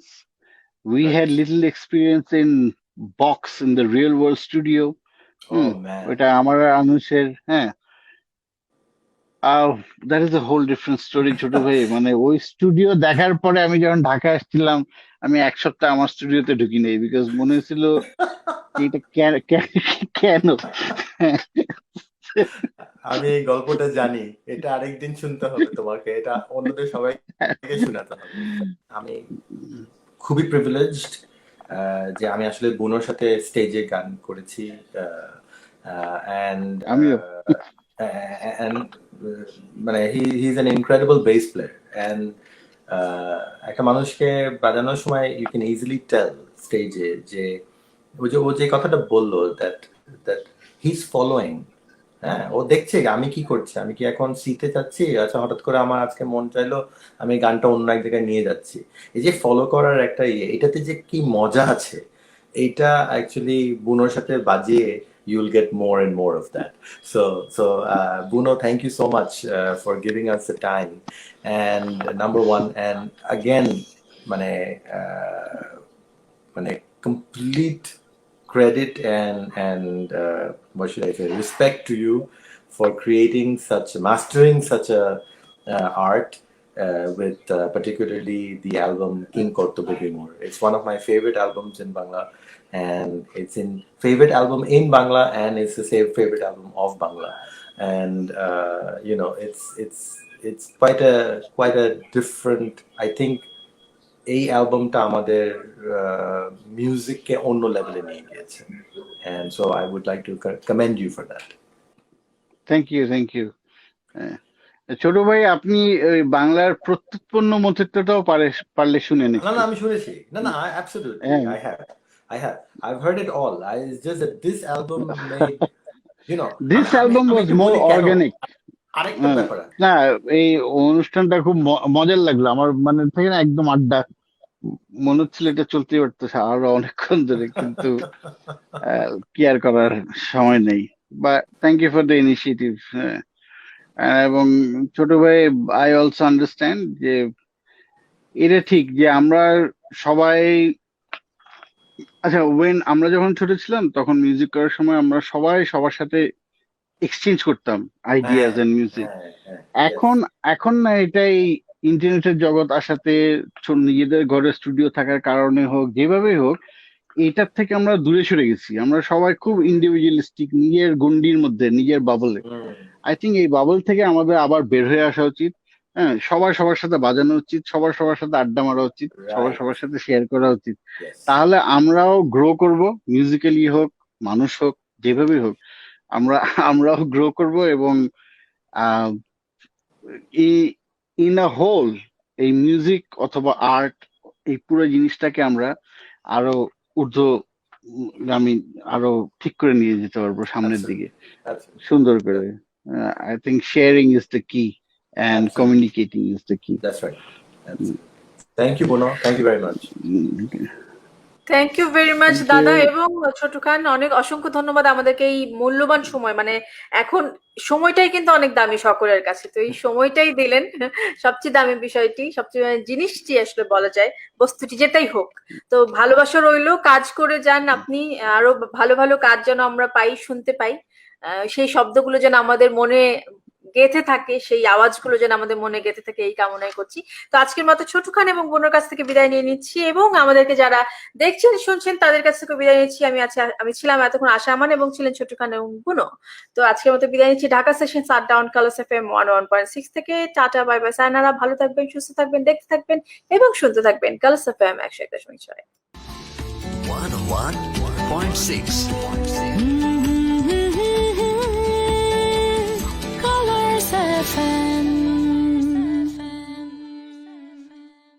we had right little experience in box in the real world studio. Hmm, oh man ওইটা আমার আর আনুষের। হ্যাঁ, that is a whole different story ছোট ভাই, মানে ওই স্টুডিও দেখার পরে আমি যখন ঢাকা আসছিলাম, আমি এক সপ্তাহ আমার স্টুডিওতে ঢুকি নেই, বিকজ মনে হয়েছিল যে এটা কেন কেন। হ্যাঁ, আমি এই গল্পটা জানি, এটা আরেকদিন শুনতে হবে তোমাকে, এটা অন্যদের সবাইকে শোনাতে হবে। আমি খুবই প্রিভিলেজড যে আমি আসলে বুনোর সাথে স্টেজে গান করেছি, অ্যান্ড আমিও। অ্যান্ড মানে he is an incredible base player, and একটা মানুষকে বাজানোর সময় ইউ ক্যান ইজিলি টেল স্টেজে যে ও যে কথাটা বললো that that he is following, হ্যাঁ ও দেখছে আমি কি করছি, আমি কি এখন শিখতে চাচ্ছি, আচ্ছা হঠাৎ করে আমার আজকে মন চাইলো আমি গানটা অন্য এক জায়গায় নিয়ে যাচ্ছি। এই যে ফলো করার একটা এটাতে যে কি মজা আছে, এইটা অ্যাকচুয়ালি বুনোর সাথে বাজিয়ে you'll get more and more of that. So Buno, thank you so much for giving us the time, and number one, and again মানে মানে complete credit and what should I say, respect to you for creating mastering such a art with particularly the album King Kortobo Bimor. It's one of my favorite albums in Bangla, and it's in favorite album in Bangla, and it's the same favorite album of Bangla. And it's quite a different, I think এই অ্যালবামটা আমাদের মিউজিককে অন্য লেভেলে নিয়ে গিয়েছে, and so I would like to commend you for that. Thank you. ছোট ভাই, আপনি ওই বাংলার প্রত্যুৎপন্ন মতিত্বটাও পারলে শুনেন না একটু। না আমি শুনেছি, না absolutely হ্যাঁ, I've heard it all. It's just that this album made, this album আমি ওয়াজ একটু মোর বলি কেন, অর্গানিক। আরেকটা ব্যাপার আছে। না, এই অনুষ্ঠানটা খুব মজার লাগলো আমার, মানে থেকে না একদম আড্ডা, মনে হচ্ছিল এটা চলতেই পারতেছে আরো অনেকক্ষণ ধরে, কিন্তু কি আর করার, সময় নেই। বা thank you for the initiative. এবং ছোট ভাই, আই অলসো আন্ডারস্ট্যান্ড যে এটা ঠিক যে আমরা সবাই, আচ্ছা আমরা যখন ছোট ছিলাম তখন মিউজিক করার সময় আমরা সবাই সবার সাথে এক্সচেঞ্জ করতাম আইডিয়াজ এন্ড মিউজিক। এখন এখন না, এটাই ইন্টারনেটের জগৎ আসাতে, নিজেদের ঘরে স্টুডিও থাকার কারণে হোক, যেভাবেই হোক, এটার থেকে আমরা দূরে সরে গেছি। আমরা সবাই খুব ইন্ডিভিজুয়ালিস্টিক, নিজের গণ্ডির মধ্যে, নিজের বাবলে। আই থিঙ্ক এই বাবল থেকে আমাদের আবার বের হয়ে আসা উচিত। হ্যাঁ, সবার সবার সাথে বাজানো উচিত, সবার সবার সাথে আড্ডা মারা উচিত, সবার সবার সাথে শেয়ার করা উচিত। তাহলে আমরাও গ্রো করব, মিউজিক্যালি হোক, মানুষ হোক, যেভাবেই হোক, আমরাও গ্রো করব। এবং ইন আ হোল এই মিউজিক অথবা আর্ট, এই পুরো জিনিসটাকে আমরা আরো ঊর্ধ্বগামী, আরো ঠিক করে নিয়ে যেতে পারবো সামনের দিকে, সুন্দর করে। I think sharing is the key and communicating is the key. That's right. Thank you, Bono. Thank you very much. Thank you very much দাদা এবং ছোটু খান, অনেক অসংখ্য ধন্যবাদ আমাদেরকে এই মূল্যবান সময়, মানে এখন সময়টাই কিন্তু অনেক দামি সকলের কাছে, তো এই সময়টাই দিলেন। সবচেয়ে দামি বিষয়টি, সবচেয়ে জিনিসটি আসলে বলা যায়, বস্তুটি যেটাই হোক, তো ভালোবাসা রইলো, কাজ করে যান আপনি, আরো ভালো ভালো কাজ যেন আমরা পাই, শুনতে পাই, সেই শব্দগুলো যেন আমাদের মনে গেঁথে থাকে, সেই আওয়াজগুলো যেন আমাদের মনে গেঁথে থাকে, এই কামনাই করছি। তো আজকের মতো ছোটু খান এবং বোনের কাছ থেকে বিদায় নিয়ে নিচ্ছি, এবং আমাদেরকে যারা দেখছেন শুনছেন তাদের কাছ থেকে বিদায় নিচ্ছি। আমি ছিলাম এতক্ষণ আশা আমান, এবং ছিলেন ছোটু খান এবং বুনো। তো আজকের মতো বিদায় নিচ্ছি ঢাকা সেশন সাটডাউন কালার্স FM 101.6 থেকে। টাটা, বাই বাই, সায়নারা, ভালো থাকবেন, সুস্থ থাকবেন, দেখতে থাকবেন এবং শুনতে থাকবেন কালার্স FM 101.6।